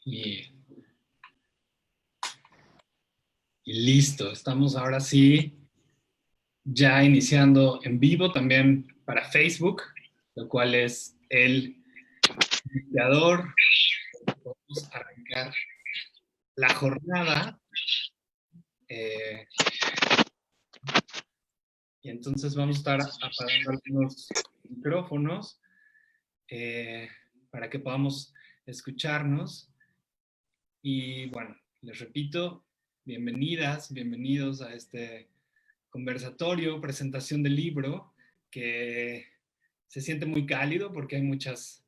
Y, y listo, estamos ahora sí ya iniciando en vivo también para Facebook, lo cual es el iniciador. Vamos a arrancar la jornada. eh, y entonces vamos a estar apagando algunos micrófonos para que podamos escucharnos. Y bueno, les repito, bienvenidas, bienvenidos a este conversatorio, presentación del libro, que se siente muy cálido porque hay muchas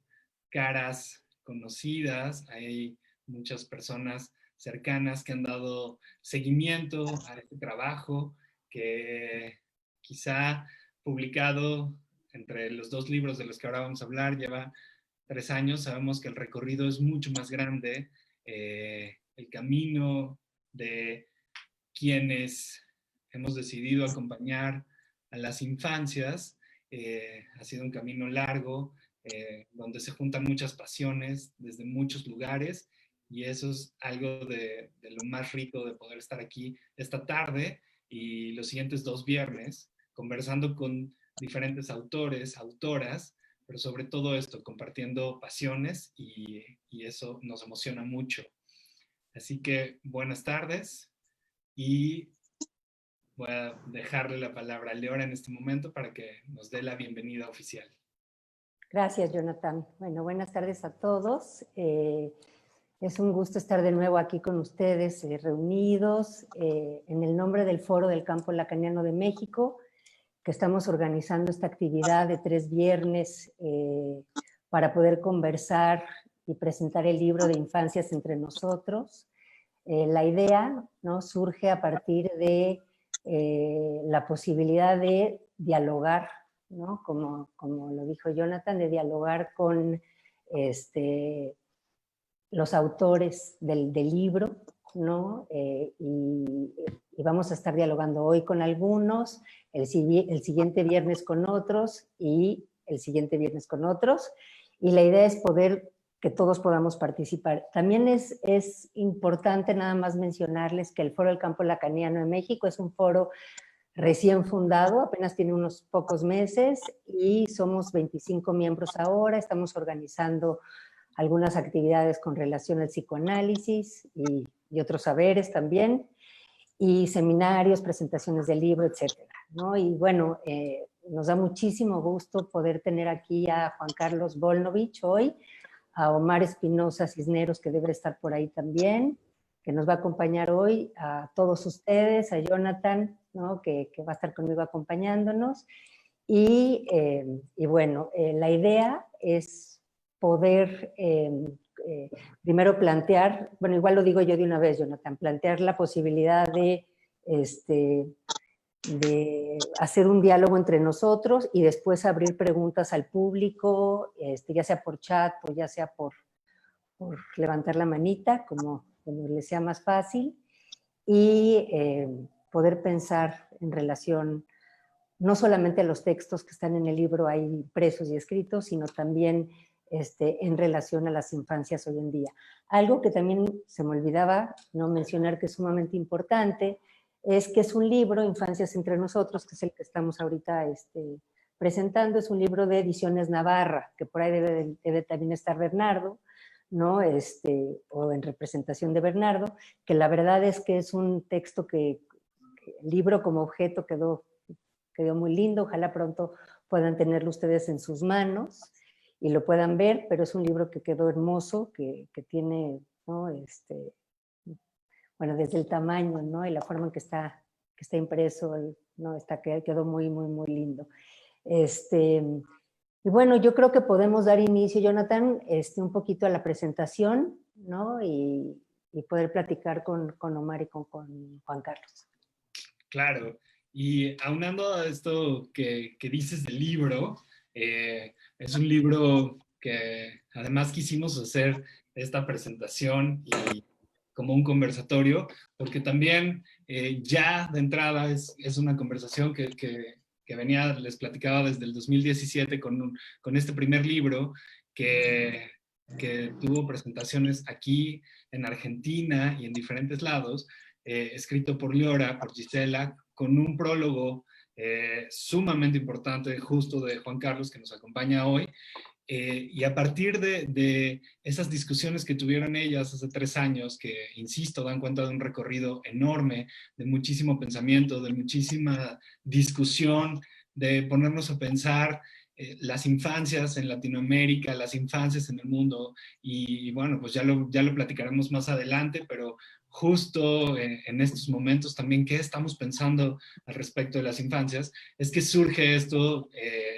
caras conocidas, hay muchas personas cercanas que han dado seguimiento a este trabajo, que quizá publicado entre los dos libros de los que ahora vamos a hablar, lleva 3 años. Sabemos que el recorrido es mucho más grande, el camino de quienes hemos decidido acompañar a las infancias ha sido un camino largo, donde se juntan muchas pasiones desde muchos lugares, y eso es algo de lo más rico de poder estar aquí esta tarde y los siguientes 2 viernes conversando con diferentes autores, autoras, pero sobre todo esto, compartiendo pasiones, y eso nos emociona mucho. Así que buenas tardes, y voy a dejarle la palabra a Leora en este momento para que nos dé la bienvenida oficial. Gracias, Jonathan. Bueno, buenas tardes a todos. Es un gusto estar de nuevo aquí con ustedes, reunidos en el nombre del Foro del Campo Lacaniano de México, que estamos organizando esta actividad de 3 viernes para poder conversar y presentar el libro de Infancias entre nosotros. La idea, ¿no?, surge a partir de la posibilidad de dialogar, ¿no?, como lo dijo Jonathan, de dialogar con los autores del libro, ¿no? Y vamos a estar dialogando hoy con algunos, el siguiente viernes con otros y el siguiente viernes con otros. Y la idea es poder que todos podamos participar. También es importante nada más mencionarles que el Foro del Campo Lacaniano de México es un foro recién fundado, apenas tiene unos pocos meses, y somos 25 miembros ahora. Estamos organizando algunas actividades con relación al psicoanálisis y otros saberes también, y seminarios, presentaciones de libro, etcétera, ¿no? Y bueno, nos da muchísimo gusto poder tener aquí a Juan Carlos Volnovich hoy, a Omar Espinosa Cisneros, que debe estar por ahí también, que nos va a acompañar hoy, a todos ustedes, a Jonathan, ¿no?, que va a estar conmigo acompañándonos. Y bueno, la idea es poder primero plantear, bueno, igual lo digo yo de una vez, Jonathan, plantear la posibilidad de hacer un diálogo entre nosotros y después abrir preguntas al público, ya sea por chat o ya sea por levantar la manita, como les sea más fácil, y poder pensar en relación no solamente a los textos que están en el libro ahí impresos y escritos, sino también en relación a las infancias hoy en día. Algo que también se me olvidaba no mencionar, que es sumamente importante, es que es un libro, Infancias entre nosotros, que es el que estamos ahorita presentando. Es un libro de Ediciones Navarra, que por ahí debe también estar Bernardo, ¿no? O en representación de Bernardo, que la verdad es que es un texto que el libro como objeto quedó muy lindo. Ojalá pronto puedan tenerlo ustedes en sus manos y lo puedan ver, pero es un libro que quedó hermoso, que tiene, ¿no?, bueno, desde el tamaño, ¿no?, y la forma en que está impreso, ¿no?, quedó muy, muy, muy lindo. Y bueno, yo creo que podemos dar inicio, Jonathan, un poquito a la presentación, ¿no?, y poder platicar con Omar y con Juan Carlos. Claro, y aunando a esto que dices del libro, es un libro que además quisimos hacer esta presentación y como un conversatorio, porque también ya de entrada es una conversación que venía, les platicaba desde el 2017 con este primer libro, que que tuvo presentaciones aquí en Argentina y en diferentes lados, escrito por Liora, por Gisela, con un prólogo sumamente importante justo de Juan Carlos que nos acompaña hoy. Y a partir de esas discusiones que tuvieron ellas hace 3 años, que, insisto, dan cuenta de un recorrido enorme, de muchísimo pensamiento, de muchísima discusión, de ponernos a pensar las infancias en Latinoamérica, las infancias en el mundo, y bueno, pues ya lo platicaremos más adelante, pero justo en estos momentos también, ¿qué estamos pensando al respecto de las infancias? Es que surge esto,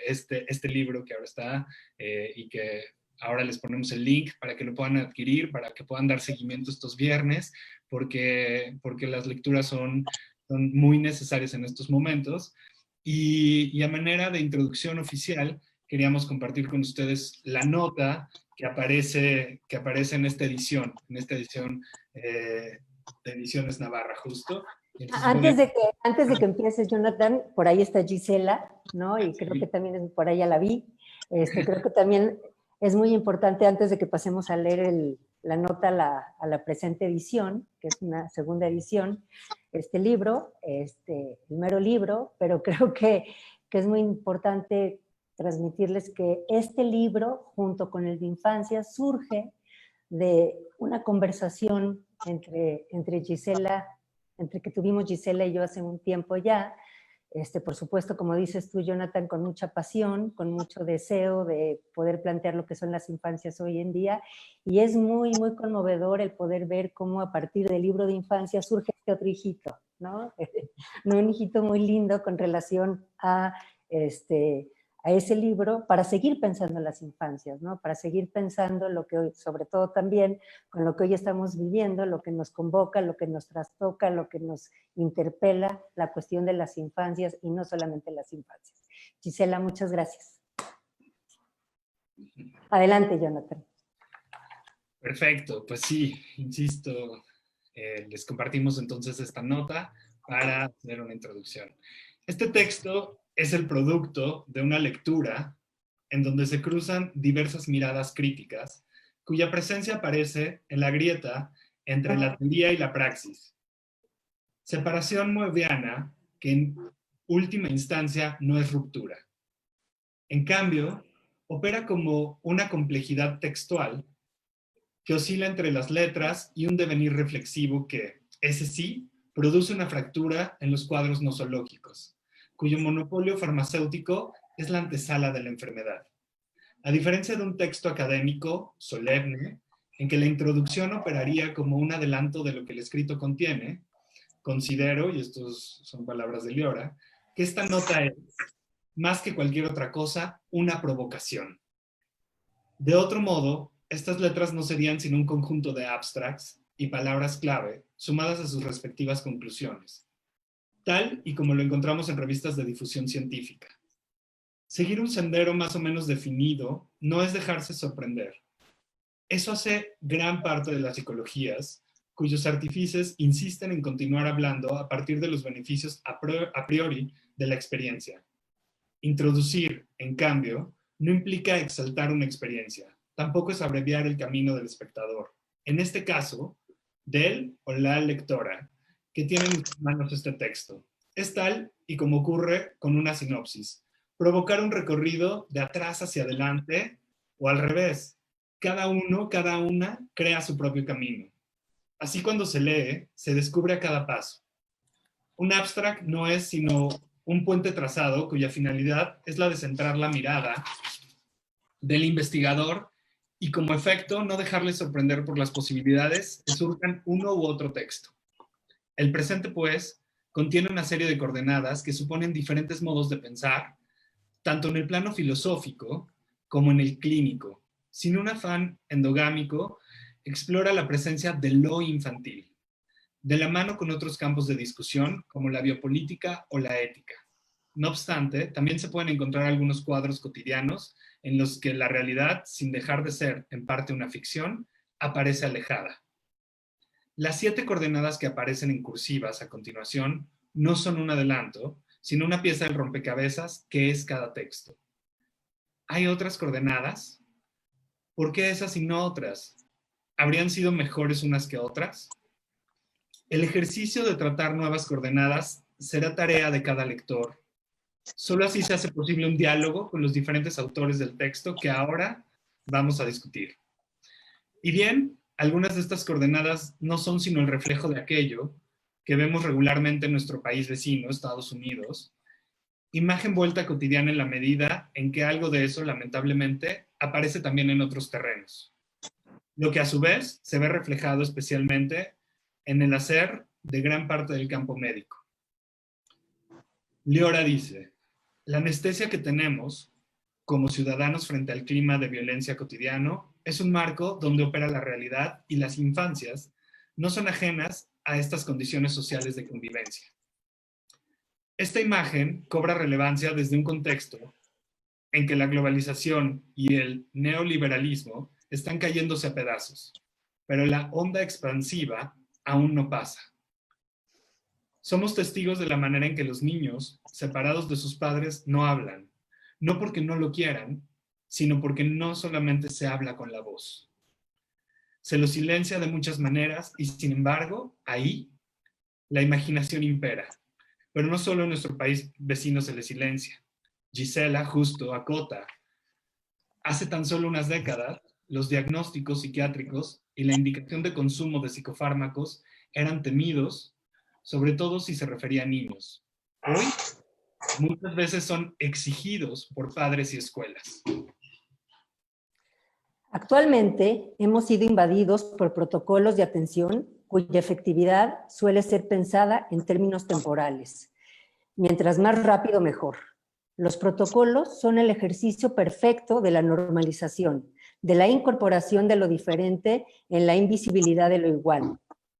este libro que ahora está y que ahora les ponemos el link para que lo puedan adquirir, para que puedan dar seguimiento estos viernes, porque las lecturas son muy necesarias en estos momentos. Y a manera de introducción oficial, queríamos compartir con ustedes la nota que aparece en esta edición de Ediciones Navarra, justo. Entonces, Antes de que empieces, Jonathan, por ahí está Gisela, ¿no? Y creo que también por ahí ya la vi. Creo que también es muy importante, antes de que pasemos a leer la nota a la presente edición, que es una segunda edición, este libro, el mero libro, pero creo que es muy importante transmitirles que este libro, junto con el de infancia, surge de una conversación entre Gisela, entre que tuvimos Gisela y yo hace un tiempo ya, por supuesto, como dices tú, Jonathan, con mucha pasión, con mucho deseo de poder plantear lo que son las infancias hoy en día, y es muy, muy conmovedor el poder ver cómo a partir del libro de infancia surge este otro hijito, ¿no? Un hijito muy lindo con relación a ese libro, para seguir pensando en las infancias, ¿no? Para seguir pensando lo que hoy, sobre todo también con lo que hoy estamos viviendo, lo que nos convoca, lo que nos trastoca, lo que nos interpela, la cuestión de las infancias y no solamente las infancias. Gisela, muchas gracias. Adelante, Jonathan. Perfecto, pues sí, insisto, les compartimos entonces esta nota para hacer una introducción. Este texto es el producto de una lectura en donde se cruzan diversas miradas críticas, cuya presencia aparece en la grieta entre la teoría y la praxis. Separación moebiana que en última instancia no es ruptura. En cambio, opera como una complejidad textual que oscila entre las letras y un devenir reflexivo que, ese sí, produce una fractura en los cuadros nosológicos, cuyo monopolio farmacéutico es la antesala de la enfermedad. A diferencia de un texto académico, solemne, en que la introducción operaría como un adelanto de lo que el escrito contiene, considero, y estas son palabras de Liora, que esta nota es, más que cualquier otra cosa, una provocación. De otro modo, estas letras no serían sino un conjunto de abstracts y palabras clave sumadas a sus respectivas conclusiones, tal y como lo encontramos en revistas de difusión científica. Seguir un sendero más o menos definido no es dejarse sorprender. Eso hace gran parte de las psicologías, cuyos artífices insisten en continuar hablando a partir de los beneficios a priori de la experiencia. Introducir, en cambio, no implica exaltar una experiencia, tampoco es abreviar el camino del espectador. En este caso, del o la lectora, que tiene en sus manos este texto. Es tal y como ocurre con una sinopsis. Provocar un recorrido de atrás hacia adelante o al revés. Cada uno, cada una, crea su propio camino. Así cuando se lee, se descubre a cada paso. Un abstract no es sino un puente trazado cuya finalidad es la de centrar la mirada del investigador y como efecto no dejarle sorprender por las posibilidades que surjan uno u otro texto. El presente, pues, contiene una serie de coordenadas que suponen diferentes modos de pensar, tanto en el plano filosófico como en el clínico. Sin un afán endogámico, explora la presencia de lo infantil, de la mano con otros campos de discusión como la biopolítica o la ética. No obstante, también se pueden encontrar algunos cuadros cotidianos en los que la realidad, sin dejar de ser en parte una ficción, aparece alejada. Las 7 coordenadas que aparecen en cursivas a continuación no son un adelanto, sino una pieza del rompecabezas que es cada texto. Hay otras coordenadas ¿Por qué esas y no otras? ¿Habrían sido mejores unas que otras? El ejercicio de tratar nuevas coordenadas será tarea de cada lector. Solo así se hace posible un diálogo con los diferentes autores del texto que ahora vamos a discutir. Y bien, algunas de estas coordenadas no son sino el reflejo de aquello que vemos regularmente en nuestro país vecino, Estados Unidos, imagen vuelta cotidiana en la medida en que algo de eso, lamentablemente, aparece también en otros terrenos. Lo que a su vez se ve reflejado especialmente en el hacer de gran parte del campo médico. Leora dice, la anestesia que tenemos como ciudadanos frente al clima de violencia cotidiano es un marco donde opera la realidad y las infancias no son ajenas a estas condiciones sociales de convivencia. Esta imagen cobra relevancia desde un contexto en que la globalización y el neoliberalismo están cayéndose a pedazos, pero la onda expansiva aún no pasa. Somos testigos de la manera en que los niños, separados de sus padres, no hablan, no porque no lo quieran, sino porque no solamente se habla con la voz. Se los silencia de muchas maneras y, sin embargo, ahí la imaginación impera. Pero no solo en nuestro país vecino se le silencia. Gisela justo acota. Hace tan solo unas décadas, los diagnósticos psiquiátricos y la indicación de consumo de psicofármacos eran temidos, sobre todo si se refería a niños. Hoy, muchas veces son exigidos por padres y escuelas. Actualmente hemos sido invadidos por protocolos de atención cuya efectividad suele ser pensada en términos temporales. Mientras más rápido, mejor. Los protocolos son el ejercicio perfecto de la normalización, de la incorporación de lo diferente en la invisibilidad de lo igual.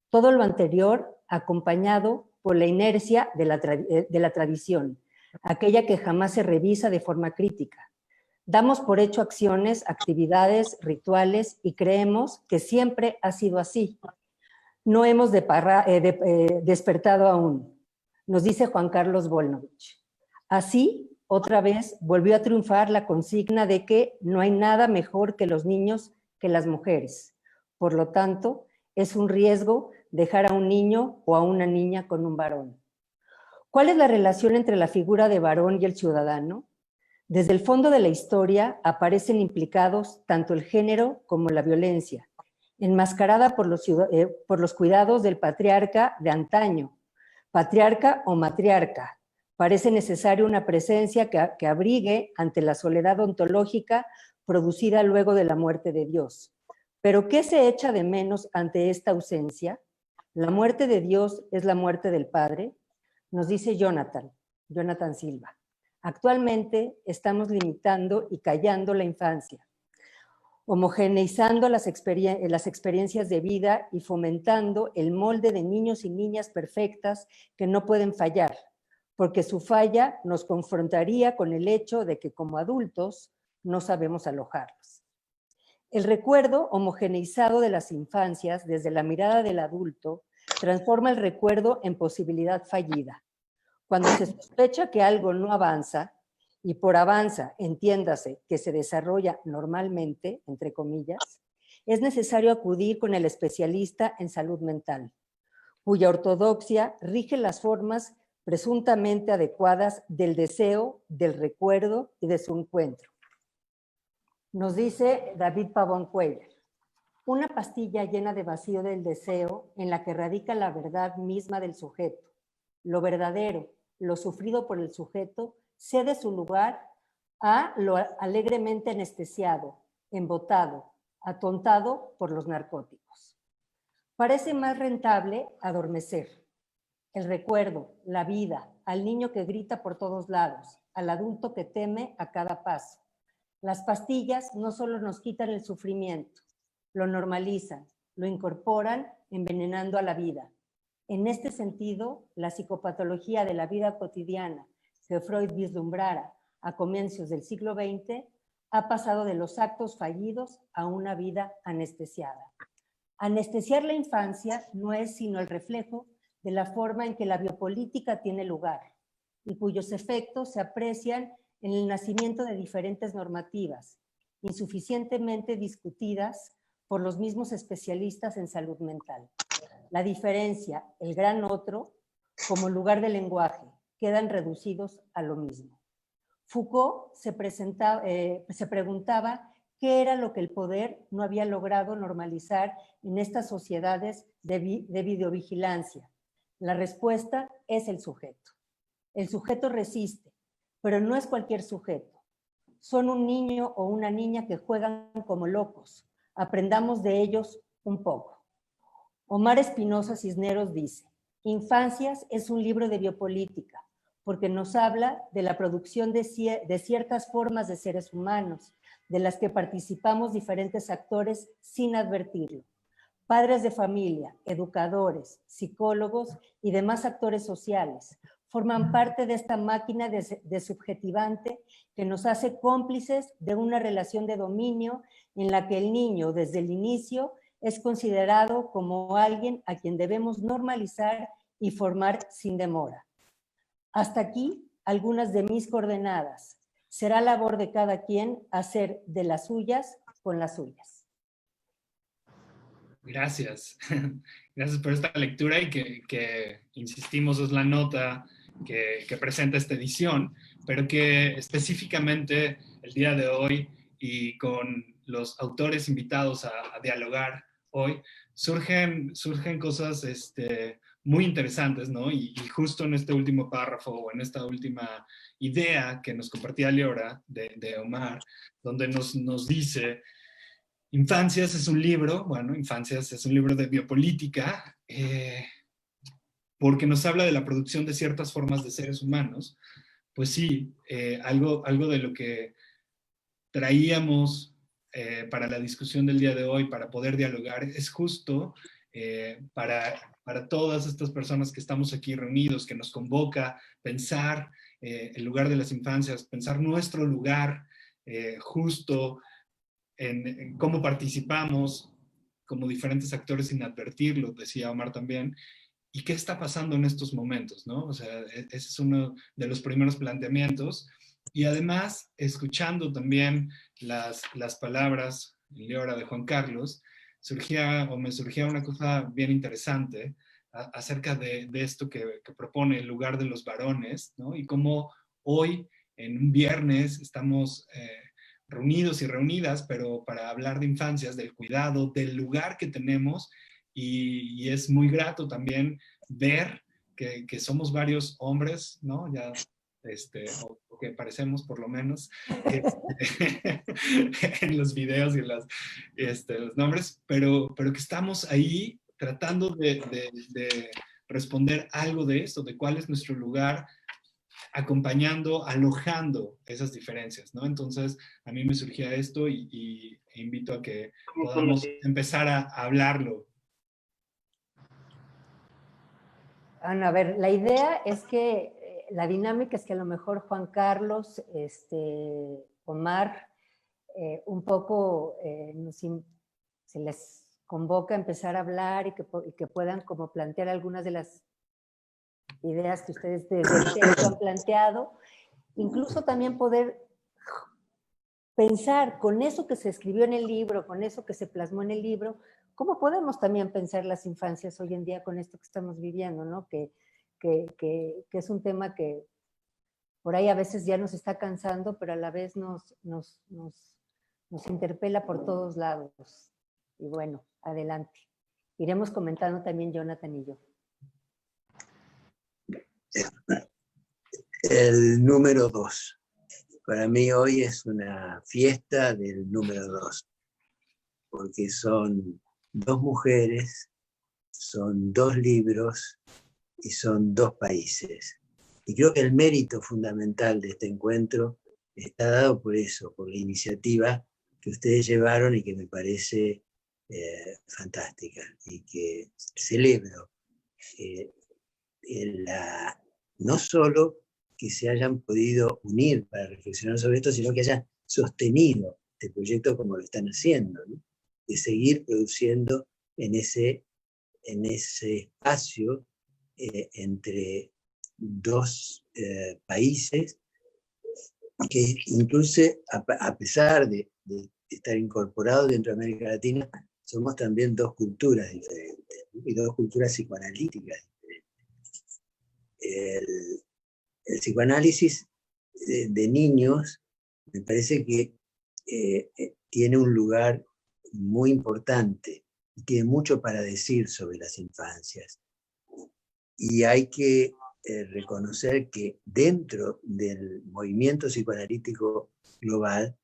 Todo lo anterior acompañado por la inercia de la tradición, aquella que jamás se revisa de forma crítica. Damos por hecho acciones, actividades, rituales y creemos que siempre ha sido así. No hemos despertado aún, nos dice Juan Carlos Volnovich. Así, otra vez, volvió a triunfar la consigna de que no hay nada mejor que los niños que las mujeres. Por lo tanto, es un riesgo dejar a un niño o a una niña con un varón. ¿Cuál es la relación entre la figura de varón y el ciudadano? Desde el fondo de la historia aparecen implicados tanto el género como la violencia, enmascarada por los cuidados del patriarca de antaño. Patriarca o matriarca, parece necesario una presencia que abrigue ante la soledad ontológica producida luego de la muerte de Dios. ¿Pero qué se echa de menos ante esta ausencia? ¿La muerte de Dios es la muerte del Padre? Nos dice Jonathan Silva. Actualmente estamos limitando y callando la infancia, homogeneizando las experiencias de vida y fomentando el molde de niños y niñas perfectas que no pueden fallar, porque su falla nos confrontaría con el hecho de que como adultos no sabemos alojarlos. El recuerdo homogeneizado de las infancias desde la mirada del adulto transforma el recuerdo en posibilidad fallida. Cuando se sospecha que algo no avanza, y por avanza, entiéndase, que se desarrolla normalmente, entre comillas, es necesario acudir con el especialista en salud mental, cuya ortodoxia rige las formas presuntamente adecuadas del deseo, del recuerdo y de su encuentro. Nos dice David Pavón Cuellar, una pastilla llena de vacío del deseo en la que radica la verdad misma del sujeto, lo verdadero, lo sufrido por el sujeto, cede su lugar a lo alegremente anestesiado, embotado, atontado por los narcóticos. Parece más rentable adormecer el recuerdo, la vida, al niño que grita por todos lados, al adulto que teme a cada paso. Las pastillas no solo nos quitan el sufrimiento, lo normalizan, lo incorporan envenenando a la vida. En este sentido, la psicopatología de la vida cotidiana que Freud vislumbrara a comienzos del siglo XX ha pasado de los actos fallidos a una vida anestesiada. Anestesiar la infancia no es sino el reflejo de la forma en que la biopolítica tiene lugar y cuyos efectos se aprecian en el nacimiento de diferentes normativas, insuficientemente discutidas por los mismos especialistas en salud mental. La diferencia, el gran otro, como lugar de lenguaje, quedan reducidos a lo mismo. Foucault se preguntaba qué era lo que el poder no había logrado normalizar en estas sociedades de videovigilancia. La respuesta es el sujeto. El sujeto resiste, pero no es cualquier sujeto. Son un niño o una niña que juegan como locos. Aprendamos de ellos un poco. Omar Espinosa Cisneros dice: Infancias es un libro de biopolítica, porque nos habla de la producción de ciertas formas de seres humanos, de las que participamos diferentes actores sin advertirlo. Padres de familia, educadores, psicólogos y demás actores sociales forman parte de esta máquina de subjetivante que nos hace cómplices de una relación de dominio en la que el niño, desde el inicio, es considerado como alguien a quien debemos normalizar y formar sin demora. Hasta aquí algunas de mis coordenadas. Será labor de cada quien hacer de las suyas con las suyas. Gracias. Gracias por esta lectura y que insistimos, es la nota que presenta esta edición, pero que específicamente el día de hoy y con los autores invitados a dialogar hoy, surgen cosas muy interesantes, ¿no? Y justo en este último párrafo o en esta última idea que nos compartía Leora de Omar, donde nos dice: Infancias es un libro, Infancias es un libro de biopolítica, porque nos habla de la producción de ciertas formas de seres humanos. Pues sí, algo de lo que traíamos para la discusión del día de hoy, para poder dialogar, es justo para todas estas personas que estamos aquí reunidos, que nos convoca pensar el lugar de las infancias, pensar nuestro lugar justo en cómo participamos como diferentes actores sin advertirlo, decía Omar también, y qué está pasando en estos momentos, ¿no? O sea, ese es uno de los primeros planteamientos. Y además, escuchando también las palabras en Leora de Juan Carlos, me surgía una cosa bien interesante acerca de esto que propone el lugar de los varones, ¿no? Y cómo hoy, en un viernes, estamos reunidos y reunidas, pero para hablar de infancias, del cuidado, del lugar que tenemos, y es muy grato también ver que somos varios hombres, ¿no? Ya, o que parecemos por lo menos, en los videos y en los nombres, pero que estamos ahí tratando de responder algo de esto, de cuál es nuestro lugar, acompañando, alojando esas diferencias, ¿no? Entonces, a mí me surgía esto e invito a que podamos empezar a hablarlo. Ana, a ver, la idea es que la dinámica es que a lo mejor Juan Carlos, Omar, un poco se les convoca a empezar a hablar y que puedan como plantear algunas de las ideas que ustedes desde el texto han planteado, incluso también poder pensar con eso que se escribió en el libro, con eso que se plasmó en el libro, cómo podemos también pensar las infancias hoy en día con esto que estamos viviendo, ¿no? Que es un tema que por ahí a veces ya nos está cansando, pero a la vez nos interpela por todos lados. Y bueno, adelante. Iremos comentando también Jonathan y yo. El número 2. Para mí hoy es una fiesta del número 2, porque son 2 mujeres, son 2 libros y son 2 países. Y creo que el mérito fundamental de este encuentro está dado por eso, por la iniciativa que ustedes llevaron y que me parece fantástica y que celebro. No solo que se hayan podido unir para reflexionar sobre esto, sino que hayan sostenido este proyecto como lo están haciendo, ¿no? De seguir produciendo en ese espacio entre 2 países que incluso a pesar de de estar incorporados dentro de América Latina, somos también dos culturas diferentes, ¿no? Y dos culturas psicoanalíticas diferentes. El psicoanálisis de niños me parece que tiene un lugar muy importante y tiene mucho para decir sobre las infancias. Y hay que reconocer que dentro del movimiento psicoanalítico global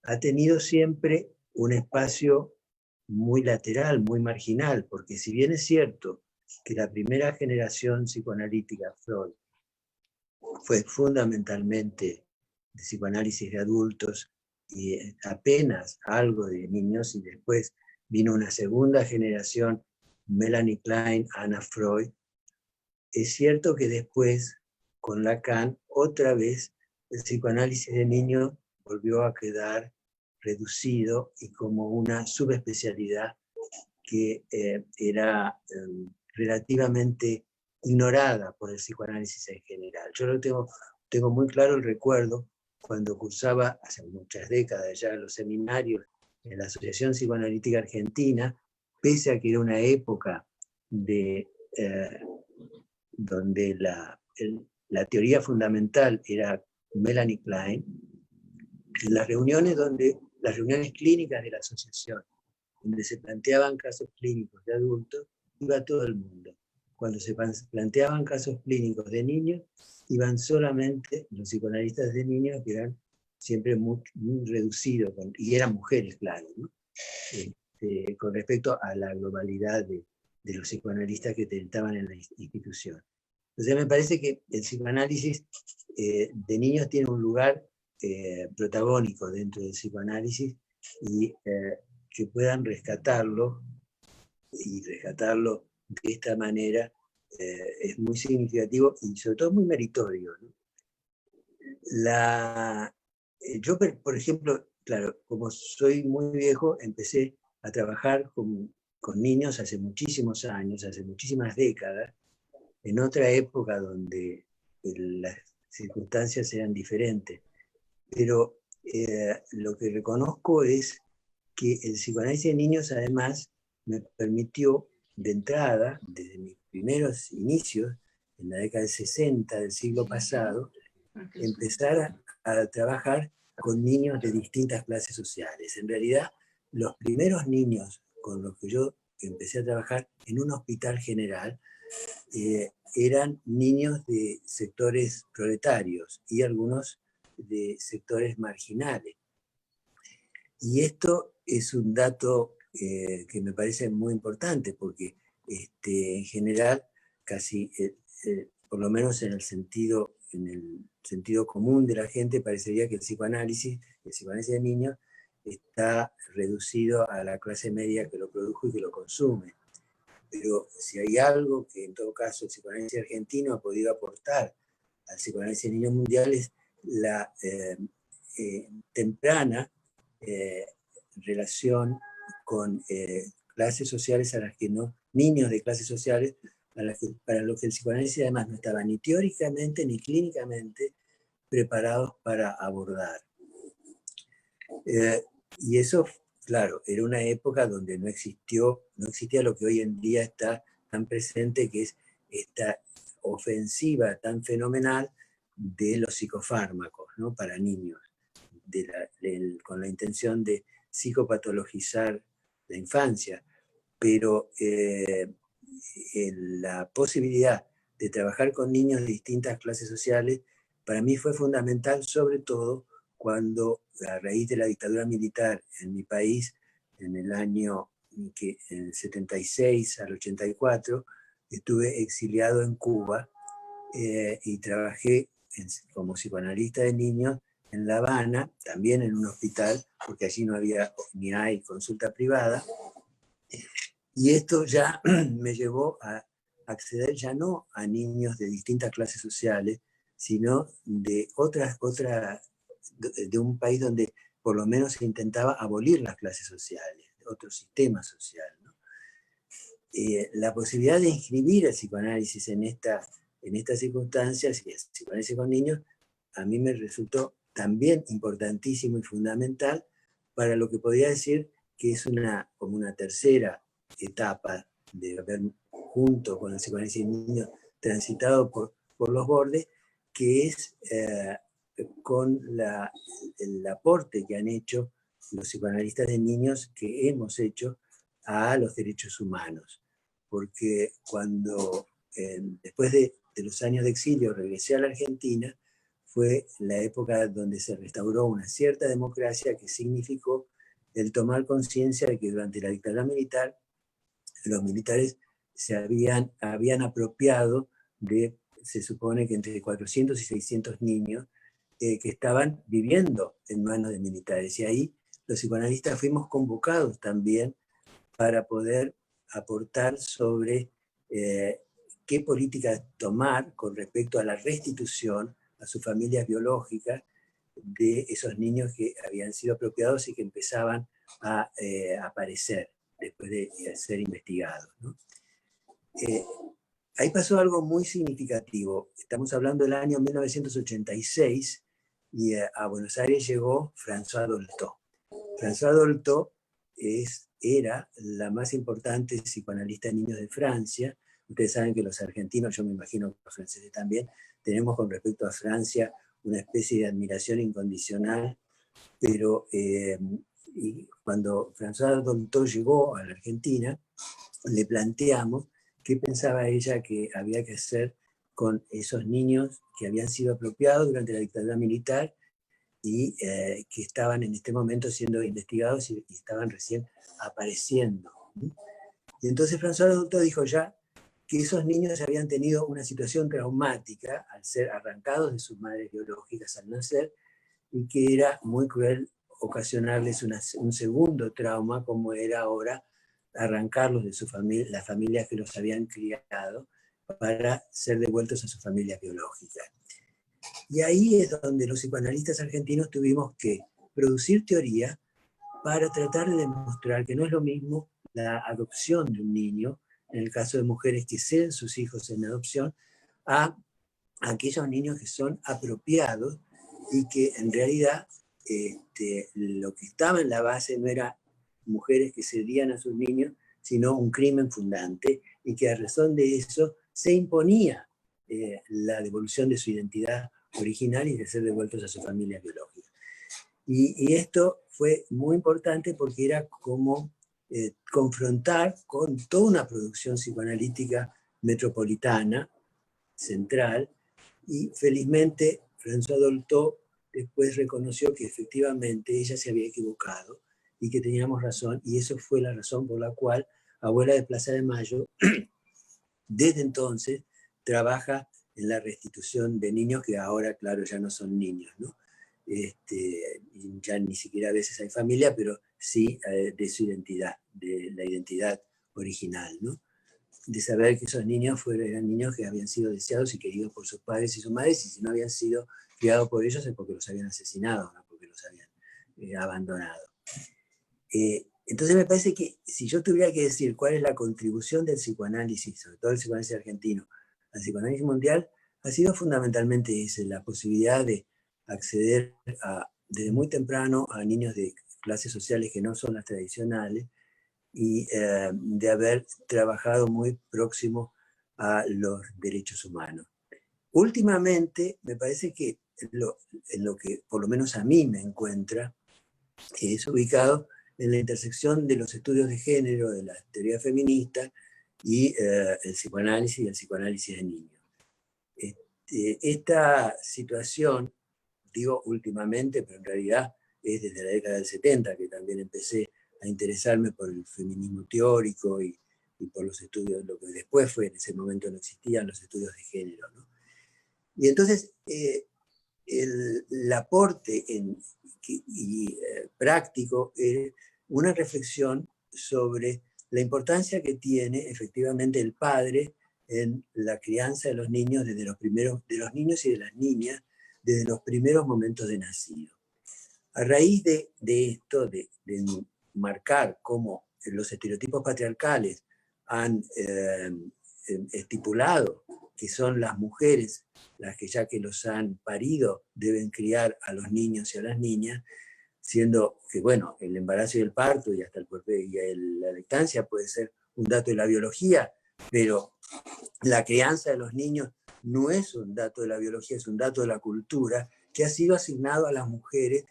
ha tenido siempre un espacio muy lateral, muy marginal, porque si bien es cierto que la primera generación psicoanalítica, Freud, fue fundamentalmente de psicoanálisis de adultos y apenas algo de niños, y después vino una segunda generación, Melanie Klein, Anna Freud. Es cierto que después, con Lacan, otra vez el psicoanálisis de niños volvió a quedar reducido y como una subespecialidad que era relativamente ignorada por el psicoanálisis en general. Yo lo tengo muy claro el recuerdo cuando cursaba hace muchas décadas ya los seminarios en la Asociación Psicoanalítica Argentina, pese a que era una época de, donde la teoría fundamental era Melanie Klein, en las reuniones clínicas de la asociación, donde se planteaban casos clínicos de adultos, iba todo el mundo. Cuando se planteaban casos clínicos de niños, iban solamente los psicoanalistas de niños, que eran siempre muy reducidos, y eran mujeres, claro, ¿no? Con respecto a la globalidad de los psicoanalistas que estaban en la institución. Entonces me parece que el psicoanálisis de niños tiene un lugar protagónico dentro del psicoanálisis, y que puedan rescatarlo, y rescatarlo de esta manera es muy significativo y sobre todo muy meritorio, ¿no? Yo, por ejemplo, claro, como soy muy viejo, empecé a trabajar con niños hace muchísimos años, hace muchísimas décadas, en otra época donde las circunstancias eran diferentes. Pero lo que reconozco es que el psicoanálisis de niños además me permitió de entrada, desde mis primeros inicios, en la década del 60 del siglo pasado, empezar a trabajar con niños de distintas clases sociales. En realidad, los primeros niños con los que yo empecé a trabajar en un hospital general eran niños de sectores proletarios y algunos de sectores marginales. Y esto es un dato que me parece muy importante, porque en general, casi, por lo menos en el sentido común de la gente, parecería que el psicoanálisis de niños está reducido a la clase media que lo produjo y que lo consume. Pero si hay algo que en todo caso el psicoanálisis argentino ha podido aportar al psicoanálisis de niños mundial, es la temprana relación con clases sociales a las que no, niños de clases sociales para los que el psicoanálisis además no estaba ni teóricamente ni clínicamente preparados para abordar. Y eso, claro, era una época donde no existía lo que hoy en día está tan presente, que es esta ofensiva tan fenomenal de los psicofármacos, ¿no? Para niños, con la intención de psicopatologizar la infancia. Pero la posibilidad de trabajar con niños de distintas clases sociales para mí fue fundamental, sobre todo cuando, a raíz de la dictadura militar en mi país, en el año en el 76 al 84, estuve exiliado en Cuba y trabajé como psicoanalista de niños en La Habana, también en un hospital, porque allí no había ni hay consulta privada. Y esto ya me llevó a acceder ya no a niños de distintas clases sociales, sino de de un país donde por lo menos se intentaba abolir las clases sociales, otro sistema social, ¿no? La posibilidad de inscribir el psicoanálisis en estas circunstancias, y el psicoanálisis con niños, a mí me resultó también importantísimo y fundamental, para lo que podría decir que es como una tercera etapa de haber, junto con el psicoanálisis de niños, transitado por los bordes, que es con el aporte que han hecho los psicoanalistas de niños, que hemos hecho a los derechos humanos. Porque cuando, después de los años de exilio, regresé a la Argentina, fue la época donde se restauró una cierta democracia que significó el tomar conciencia de que durante la dictadura militar, los militares habían apropiado de, se supone que entre 400 y 600 niños que estaban viviendo en manos de militares. Y ahí los psicoanalistas fuimos convocados también para poder aportar sobre qué políticas tomar con respecto a la restitución a sus familias biológicas de esos niños que habían sido apropiados y que empezaban a aparecer después de ser investigados, ¿no? Ahí pasó algo muy significativo. Estamos hablando del año 1986 y a Buenos Aires llegó François Dolto. François Dolto era la más importante psicoanalista de niños de Francia. Ustedes saben que los argentinos, yo me imagino que los franceses también, tenemos con respecto a Francia una especie de admiración incondicional, pero y cuando François Dolto llegó a la Argentina, le planteamos qué pensaba ella que había que hacer con esos niños que habían sido apropiados durante la dictadura militar y que estaban en este momento siendo investigados y estaban recién apareciendo. Y entonces François Dolto dijo ya que esos niños habían tenido una situación traumática al ser arrancados de sus madres biológicas al nacer, y que era muy cruel ocasionarles un segundo trauma, como era ahora arrancarlos de las familias que los habían criado, para ser devueltos a sus familias biológicas. Y ahí es donde los psicoanalistas argentinos tuvimos que producir teoría para tratar de demostrar que no es lo mismo la adopción de un niño, en el caso de mujeres que ceden sus hijos en adopción, a aquellos niños que son apropiados y que en realidad lo que estaba en la base no era mujeres que cedían a sus niños, sino un crimen fundante, y que a razón de eso se imponía la devolución de su identidad original y de ser devueltos a sus familias biológicas. Y esto fue muy importante porque era como confrontar con toda una producción psicoanalítica metropolitana, central, y felizmente François Dolto después reconoció que efectivamente ella se había equivocado y que teníamos razón, y eso fue la razón por la cual Abuela de Plaza de Mayo desde entonces trabaja en la restitución de niños que ahora, claro, ya no son niños, ¿no? Ya ni siquiera a veces hay familia, pero sí de su identidad, de la identidad original, ¿no? De saber que esos niños eran niños que habían sido deseados y queridos por sus padres y sus madres, y si no habían sido criados por ellos es porque los habían asesinado, no porque los habían abandonado. Entonces me parece que si yo tuviera que decir cuál es la contribución del psicoanálisis, sobre todo el psicoanálisis argentino, al psicoanálisis mundial, ha sido fundamentalmente esa, la posibilidad de acceder desde muy temprano a niños de clases sociales que no son las tradicionales, y de haber trabajado muy próximo a los derechos humanos. Últimamente, me parece que en lo que por lo menos a mí me encuentra es ubicado en la intersección de los estudios de género, de la teoría feminista y el psicoanálisis y el psicoanálisis de niños. Esta situación, digo últimamente, pero en realidad es desde la década del 70 que también empecé a interesarme por el feminismo teórico y por los estudios, lo que después fue, en ese momento no existían los estudios de género, ¿no? Y entonces el aporte práctico es una reflexión sobre la importancia que tiene efectivamente el padre en la crianza de los niños, de los niños y de las niñas, desde los primeros momentos de nacido. A raíz de esto, de marcar cómo los estereotipos patriarcales han estipulado que son las mujeres las que, ya que los han parido, deben criar a los niños y a las niñas, siendo que, bueno, el embarazo y el parto y hasta la lactancia puede ser un dato de la biología, pero la crianza de los niños no es un dato de la biología, es un dato de la cultura que ha sido asignado a las mujeres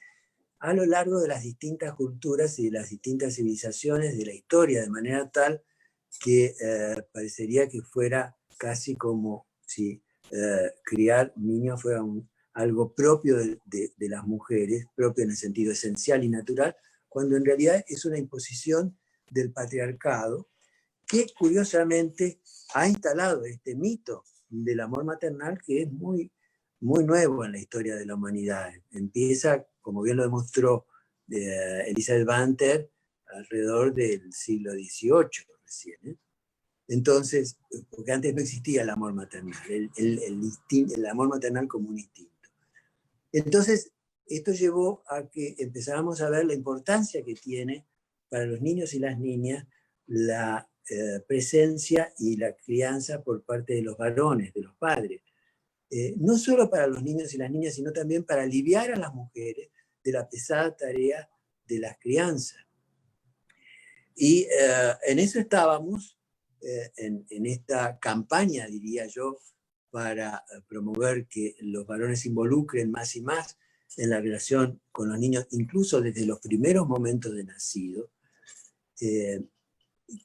a lo largo de las distintas culturas y de las distintas civilizaciones de la historia, de manera tal que parecería que fuera casi como si criar niños fuera algo propio de las mujeres, propio en el sentido esencial y natural, cuando en realidad es una imposición del patriarcado que curiosamente ha instalado este mito del amor maternal que es muy, muy nuevo en la historia de la humanidad. Empieza, como bien lo demostró Elizabeth Banter, alrededor del siglo XVIII recién. Entonces, porque antes no existía el amor maternal, el amor maternal como un instinto. Entonces, esto llevó a que empezáramos a ver la importancia que tiene para los niños y las niñas la presencia y la crianza por parte de los varones, de los padres. No solo para los niños y las niñas, sino también para aliviar a las mujeres de la pesada tarea de las crianzas. Y en eso estábamos, en esta campaña, diría yo, para promover que los varones se involucren más y más en la relación con los niños, incluso desde los primeros momentos de nacido,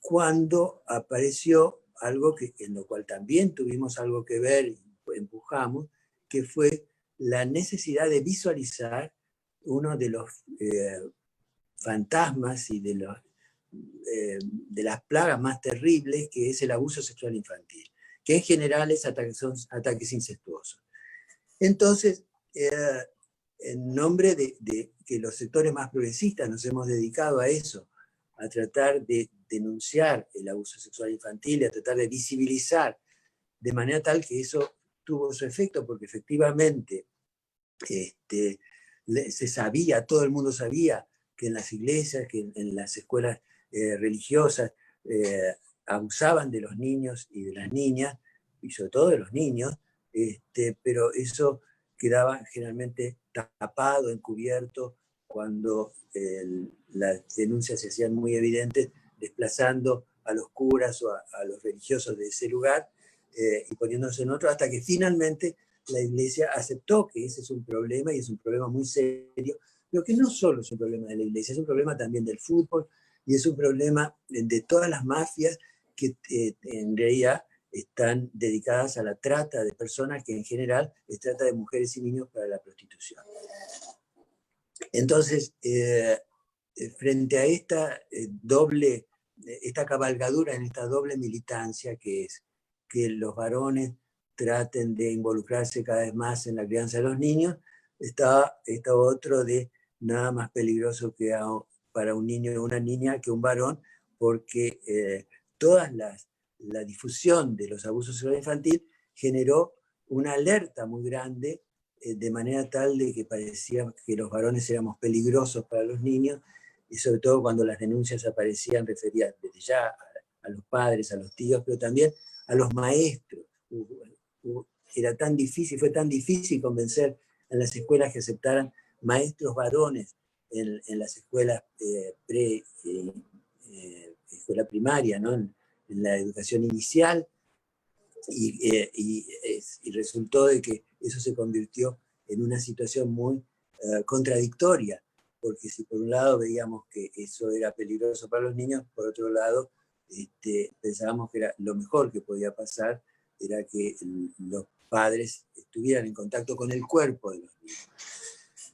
cuando apareció algo en lo cual también tuvimos algo que ver y empujamos, que fue la necesidad de visualizar uno de los fantasmas y de las plagas más terribles, que es el abuso sexual infantil, que en general son ataques incestuosos. Entonces, en nombre de que los sectores más progresistas nos hemos dedicado a eso, a tratar de denunciar el abuso sexual infantil y a tratar de visibilizar de manera tal que eso tuvo su efecto, porque efectivamente se sabía, todo el mundo sabía que en las iglesias, que en las escuelas religiosas abusaban de los niños y de las niñas, y sobre todo de los niños, pero eso quedaba generalmente tapado, encubierto, cuando las denuncias se hacían muy evidentes, desplazando a los curas o a los religiosos de ese lugar y poniéndose en otro, hasta que finalmente la Iglesia aceptó que ese es un problema y es un problema muy serio, pero que no solo es un problema de la Iglesia, es un problema también del fútbol y es un problema de todas las mafias que en realidad están dedicadas a la trata de personas, que en general es trata de mujeres y niños para la prostitución. Entonces, frente a esta esta cabalgadura, en esta doble militancia que es que los varones traten de involucrarse cada vez más en la crianza de los niños, está otro de nada más peligroso para un niño o una niña que un varón, porque toda la difusión de los abusos sexuales infantiles generó una alerta muy grande, de manera tal de que parecía que los varones éramos peligrosos para los niños, y sobre todo cuando las denuncias aparecían, referían desde ya a los padres, a los tíos, pero también a los maestros. Fue tan difícil convencer en las escuelas que aceptaran maestros varones en las escuelas escuela primaria, ¿no? En la educación inicial, y resultó de que eso se convirtió en una situación muy contradictoria, porque si por un lado veíamos que eso era peligroso para los niños, por otro lado pensábamos que lo mejor que podía pasar era que los padres estuvieran en contacto con el cuerpo de los niños.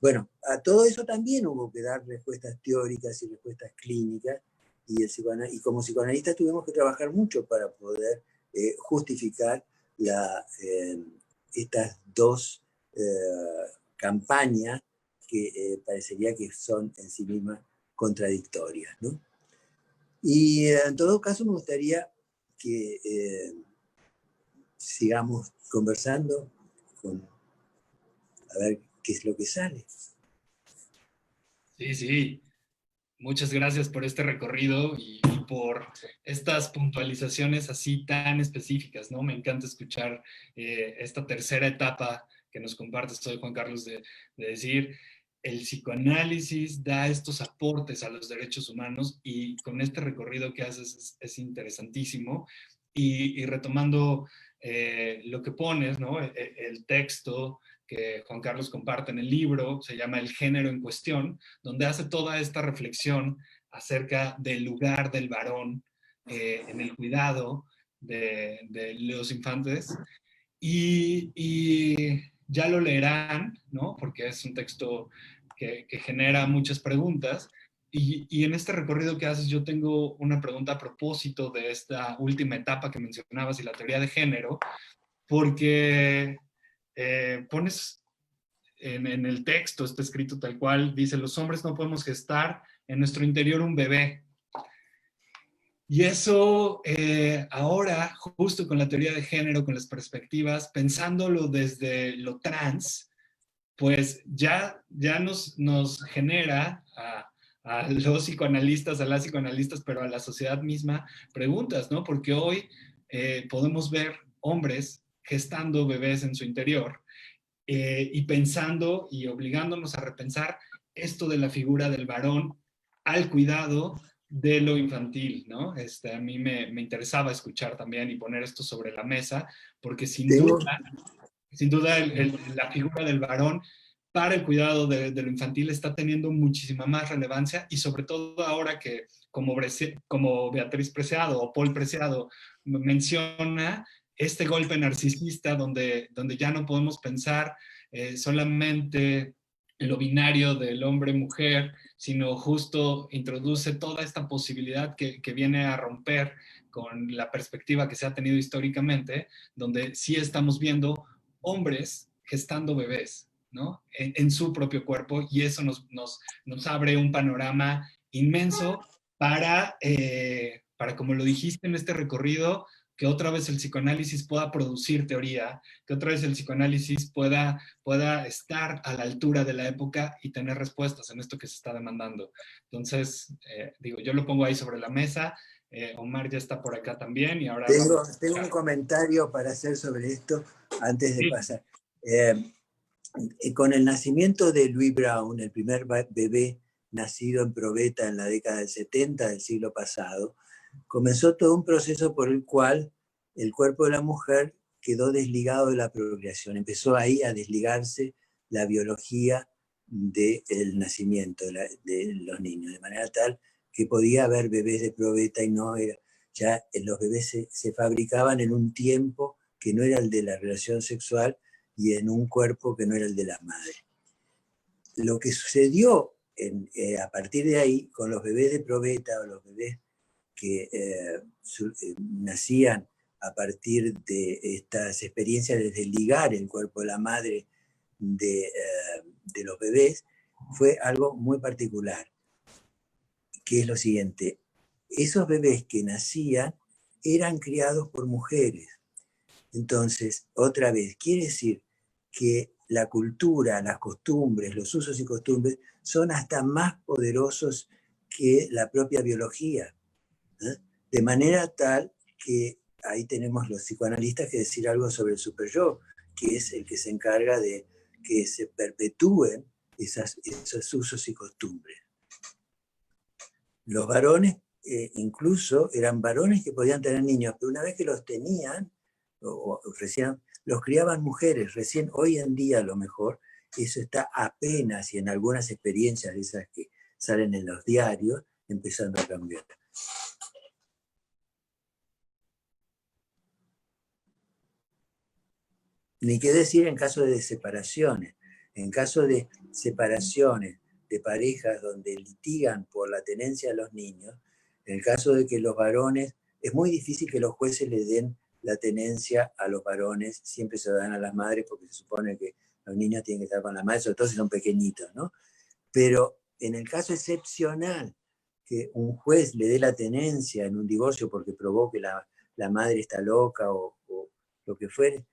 Bueno, a todo eso también hubo que dar respuestas teóricas y respuestas clínicas, y como psicoanalistas tuvimos que trabajar mucho para poder justificar estas dos campañas que parecería que son en sí mismas contradictorias, ¿no? Y en todo caso me gustaría que sigamos conversando a ver qué es lo que sale. Sí, sí. Muchas gracias por este recorrido y por estas puntualizaciones así tan específicas, ¿no? Me encanta escuchar esta tercera etapa que nos compartes hoy, Juan Carlos, de decir, el psicoanálisis da estos aportes a los derechos humanos y con este recorrido que haces es interesantísimo. Y retomando lo que pones, ¿no? El texto que Juan Carlos comparte en el libro, se llama El género en cuestión, donde hace toda esta reflexión acerca del lugar del varón en el cuidado de los infantes. Y ya lo leerán, ¿no? Porque es un texto que genera muchas preguntas. Y en este recorrido que haces, yo tengo una pregunta a propósito de esta última etapa que mencionabas y la teoría de género, porque pones en el texto, está escrito tal cual, dice, los hombres no podemos gestar en nuestro interior un bebé. Y eso ahora, justo con la teoría de género, con las perspectivas, pensándolo desde lo trans, pues ya nos genera a los psicoanalistas, a las psicoanalistas, pero a la sociedad misma, preguntas, ¿no? Porque hoy podemos ver hombres gestando bebés en su interior y pensando y obligándonos a repensar esto de la figura del varón al cuidado de lo infantil, ¿no? A mí me interesaba escuchar también y poner esto sobre la mesa, porque sin duda la figura del varón para el cuidado de lo infantil está teniendo muchísima más relevancia y sobre todo ahora que, como Beatriz Preciado o Paul Preciado menciona, este golpe narcisista donde ya no podemos pensar solamente en lo binario del hombre-mujer, sino justo introduce toda esta posibilidad que viene a romper con la perspectiva que se ha tenido históricamente, donde sí estamos viendo hombres gestando bebés, ¿no? En su propio cuerpo, y eso nos abre un panorama inmenso para, como lo dijiste en este recorrido, que otra vez el psicoanálisis pueda producir teoría, que otra vez el psicoanálisis pueda estar a la altura de la época y tener respuestas en esto que se está demandando. Entonces, digo, yo lo pongo ahí sobre la mesa, Omar ya está por acá también y ahora Tengo un comentario para hacer sobre esto antes de pasar. Con el nacimiento de Louis Brown, el primer bebé nacido en probeta en la década del 70 del siglo pasado, comenzó todo un proceso por el cual el cuerpo de la mujer quedó desligado de la procreación. Empezó ahí a desligarse la biología del nacimiento de los niños, de manera tal que podía haber bebés de probeta y no era. Ya los bebés se fabricaban en un tiempo que no era el de la relación sexual y en un cuerpo que no era el de la madre. Lo que sucedió a partir de ahí con los bebés de probeta o los bebés que nacían a partir de estas experiencias de desligar el cuerpo de la madre de los bebés, fue algo muy particular, que es lo siguiente: esos bebés que nacían eran criados por mujeres. Entonces, otra vez, quiere decir que la cultura, las costumbres, los usos y costumbres son hasta más poderosos que la propia biología. De manera tal que ahí tenemos los psicoanalistas que decir algo sobre el superyo, que es el que se encarga de que se perpetúen esos usos y costumbres. Los varones incluso eran varones que podían tener niños, pero una vez que los tenían, o recién los criaban mujeres. Recién hoy en día a lo mejor eso está apenas, y en algunas experiencias de esas que salen en los diarios, empezando a cambiar. Ni qué decir en caso de separaciones. En caso de separaciones de parejas donde litigan por la tenencia de los niños, en el caso de que los varones, es muy difícil que los jueces le den la tenencia a los varones, siempre se lo dan a las madres porque se supone que los niños tienen que estar con la madre, sobre todo si son pequeñitos, ¿no? Pero en el caso excepcional que un juez le dé la tenencia en un divorcio porque probó que la madre está loca o lo que fuere,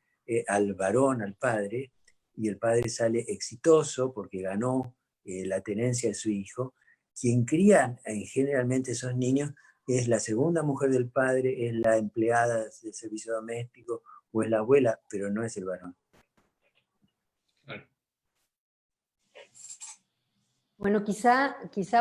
al varón, al padre, y el padre sale exitoso porque ganó la tenencia de su hijo, quien cría generalmente esos niños es la segunda mujer del padre, es la empleada del servicio doméstico o es la abuela, pero no es el varón. Claro. Bueno, quizá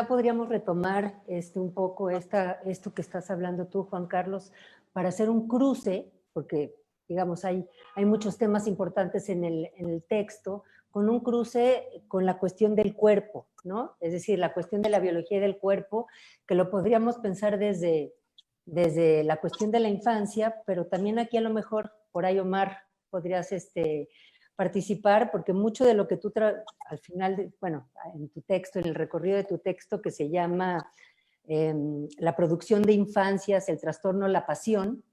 podríamos retomar un poco esto que estás hablando tú, Juan Carlos, para hacer un cruce, porque, digamos, hay muchos temas importantes en el texto, con un cruce con la cuestión del cuerpo, ¿no? Es decir, la cuestión de la biología del cuerpo, que lo podríamos pensar desde la cuestión de la infancia, pero también aquí a lo mejor, por ahí, Omar, podrías participar, porque mucho de lo que tú al final, bueno, en tu texto, en el recorrido de tu texto que se llama La producción de infancias, el trastorno, la pasión,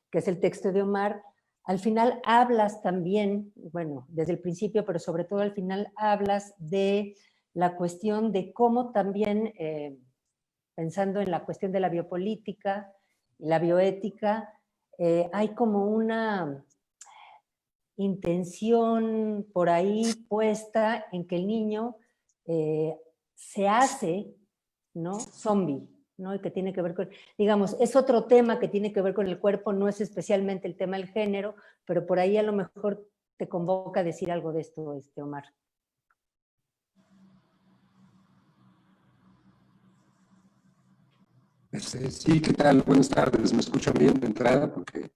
que es el texto de Omar, al final hablas también, bueno, desde el principio, pero sobre todo al final hablas de la cuestión de cómo también, pensando en la cuestión de la biopolítica y la bioética, hay como una intención por ahí puesta en que el niño se hace, ¿no?, zombie, ¿no? Y que tiene que ver con, digamos, es otro tema que tiene que ver con el cuerpo, no es especialmente el tema del género, pero por ahí a lo mejor te convoca a decir algo de esto, Omar. Sí, ¿qué tal? Buenas tardes. ¿Me escuchan bien de entrada? Porque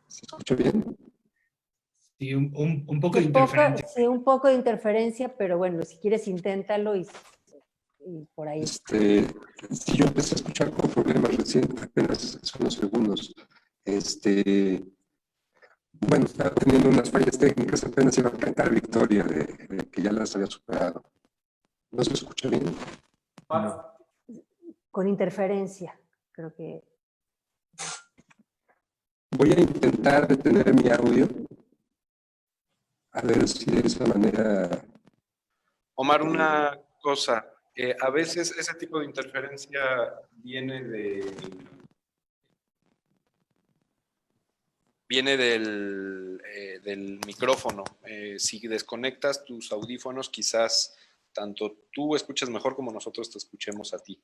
¿se escucha bien? Sí, un poco de interferencia. Sí, un poco de interferencia, pero bueno, si quieres inténtalo y por ahí. Sí, yo empecé a escuchar con problemas recién, apenas son unos segundos. Bueno, estaba teniendo unas fallas técnicas, apenas iba a cantar victoria de que ya las había superado. ¿No se escucha bien? No. Con interferencia, creo que. Voy a intentar detener mi audio, a ver si de esa manera... Omar, una cosa, a veces ese tipo de interferencia viene del micrófono. Si desconectas tus audífonos, quizás tanto tú escuchas mejor como nosotros te escuchemos a ti.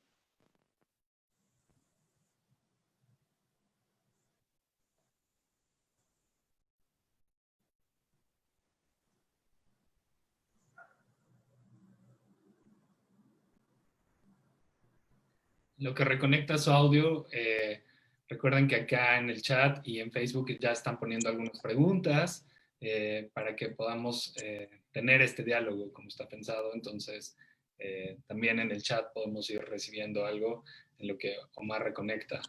Lo que reconecta su audio, recuerden que acá en el chat y en Facebook ya están poniendo algunas preguntas para que podamos tener este diálogo como está pensado. Entonces, también en el chat podemos ir recibiendo algo en lo que Omar reconecta.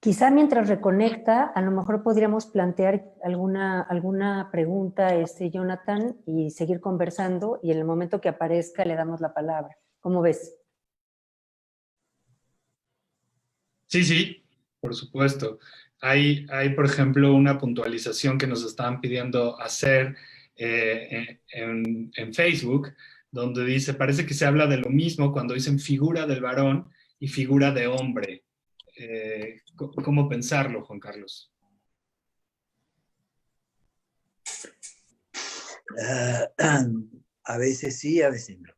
Quizá mientras reconecta, a lo mejor podríamos plantear alguna pregunta, Jonathan, y seguir conversando, y en el momento que aparezca le damos la palabra. ¿Cómo ves? Sí, por supuesto. Hay, por ejemplo, una puntualización que nos estaban pidiendo hacer en Facebook, donde dice, parece que se habla de lo mismo cuando dicen figura del varón y figura de hombre. ¿Cómo pensarlo, Juan Carlos? A veces sí, a veces no.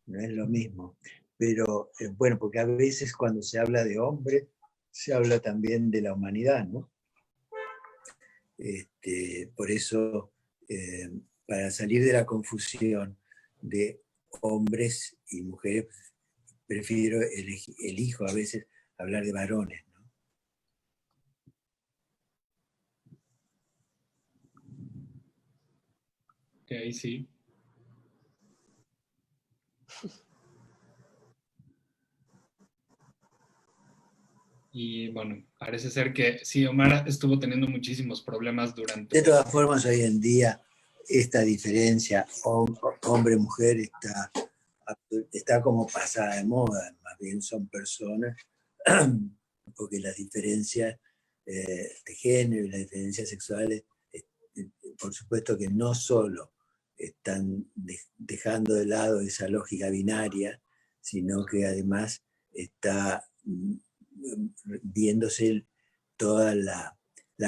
No es lo mismo. Pero bueno, porque a veces cuando se habla de hombre, se habla también de la humanidad, ¿no? Por eso, para salir de la confusión de hombres y mujeres, prefiero, elijo a veces hablar de varones, ¿no? Ok, sí. Y bueno, parece ser que sí, Omar estuvo teniendo muchísimos problemas durante... De todas formas, hoy en día, esta diferencia hombre-mujer está como pasada de moda. Más bien son personas, porque las diferencias de género y las diferencias sexuales, por supuesto que no solo están dejando de lado esa lógica binaria, sino que además está viéndose toda la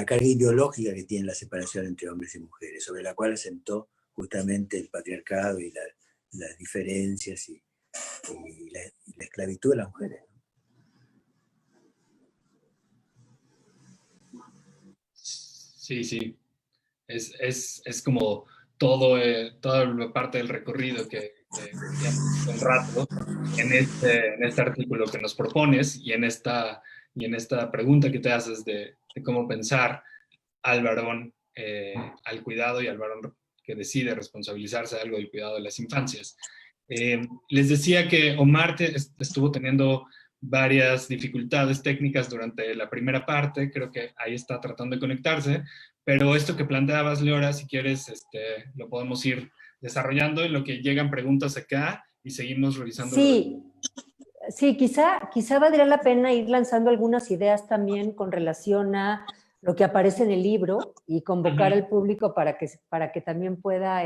carga ideológica que tiene la separación entre hombres y mujeres, sobre la cual asentó justamente el patriarcado y las diferencias y la esclavitud de las mujeres. Sí, sí. Es como toda la parte del recorrido que decíamos hace un rato en este artículo que nos propones y en esta pregunta que te haces de cómo pensar al varón, al cuidado y al varón que decide responsabilizarse de algo del cuidado de las infancias. Les decía que Omar estuvo teniendo varias dificultades técnicas durante la primera parte, creo que ahí está tratando de conectarse, pero esto que planteabas, Leora, si quieres, lo podemos ir desarrollando en lo que llegan preguntas acá y seguimos revisando. Sí, sí, quizá valdría la pena ir lanzando algunas ideas también con relación a lo que aparece en el libro y convocar al público para que también pueda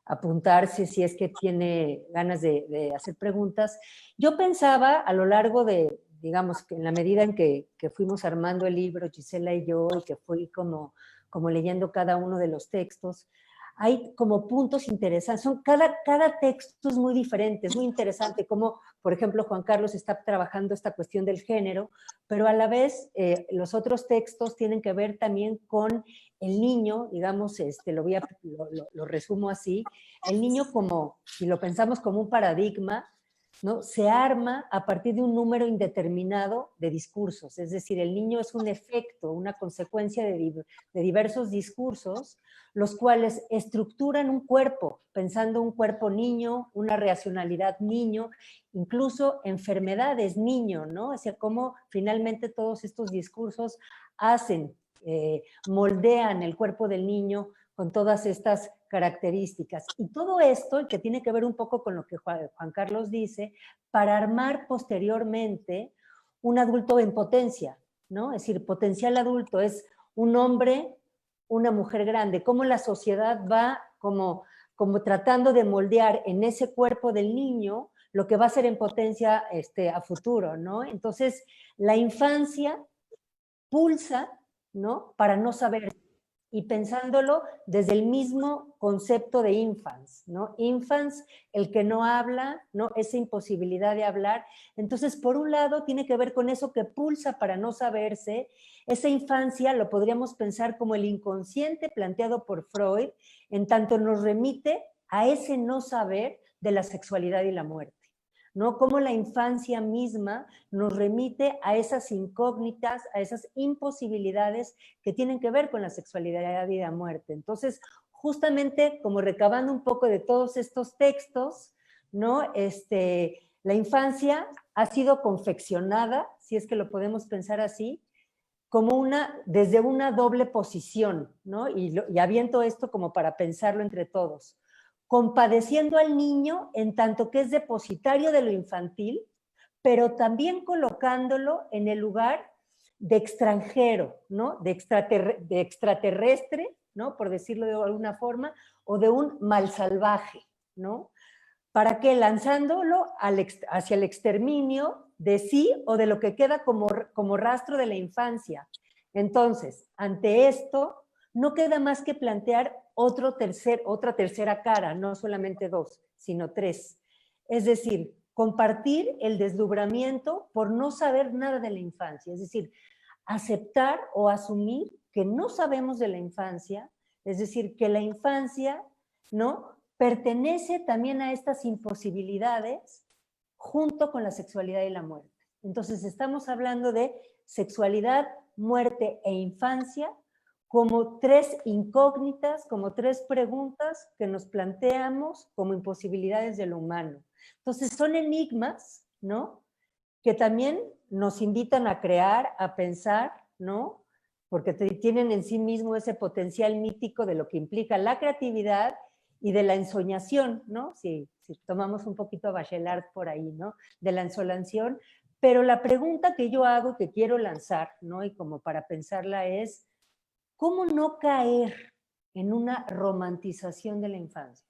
apuntarse si es que tiene ganas de hacer preguntas. Yo pensaba a lo largo de, digamos, que en la medida en que fuimos armando el libro, Gisela y yo, y que fui como leyendo cada uno de los textos, hay como puntos interesantes. Cada texto es muy diferente, es muy interesante, como por ejemplo Juan Carlos está trabajando esta cuestión del género, pero a la vez los otros textos tienen que ver también con el niño, digamos, lo resumo así, el niño como, si lo pensamos como un paradigma, ¿no? Se arma a partir de un número indeterminado de discursos, es decir, el niño es un efecto, una consecuencia de diversos discursos, los cuales estructuran un cuerpo, pensando un cuerpo niño, una racionalidad niño, incluso enfermedades niño, ¿no? O sea, cómo finalmente todos estos discursos hacen, moldean el cuerpo del niño con todas estas características. Y todo esto, que tiene que ver un poco con lo que Juan Carlos dice, para armar posteriormente un adulto en potencia, ¿no? Es decir, potencial adulto es un hombre, una mujer grande, cómo la sociedad va como tratando de moldear en ese cuerpo del niño lo que va a ser en potencia a futuro, ¿no? Entonces, la infancia pulsa, ¿no? Para no saber, y pensándolo desde el mismo concepto de infans, ¿no? Infans, el que no habla, ¿no? Esa imposibilidad de hablar. Entonces, por un lado, tiene que ver con eso que pulsa para no saberse. Esa infancia lo podríamos pensar como el inconsciente planteado por Freud, en tanto nos remite a ese no saber de la sexualidad y la muerte, ¿no? Cómo la infancia misma nos remite a esas incógnitas, a esas imposibilidades que tienen que ver con la sexualidad y la muerte. Entonces, justamente como recabando un poco de todos estos textos, ¿no? La infancia ha sido confeccionada, si es que lo podemos pensar así, como desde una doble posición, ¿no? Y aviento esto como para pensarlo entre todos, compadeciendo al niño en tanto que es depositario de lo infantil, pero también colocándolo en el lugar de extranjero, ¿no? De extraterrestre, ¿no? Por decirlo de alguna forma, o de un mal salvaje, ¿no? ¿Para qué? Lanzándolo hacia el exterminio de sí o de lo que queda como rastro de la infancia. Entonces, ante esto, no queda más que plantear otra tercera cara, no solamente dos, sino tres. Es decir, compartir el deslumbramiento por no saber nada de la infancia, es decir, aceptar o asumir que no sabemos de la infancia, es decir, que la infancia, ¿no?, pertenece también a estas imposibilidades junto con la sexualidad y la muerte. Entonces estamos hablando de sexualidad, muerte e infancia como tres incógnitas, como tres preguntas que nos planteamos como imposibilidades de lo humano. Entonces son enigmas, ¿no?, que también nos invitan a crear, a pensar, ¿no?, porque tienen en sí mismo ese potencial mítico de lo que implica la creatividad y de la ensoñación, ¿no? Si tomamos un poquito a Bachelard por ahí, ¿no? De la ensoñación. Pero la pregunta que yo hago, que quiero lanzar, ¿no?, y como para pensarla es, ¿cómo no caer en una romantización de la infancia?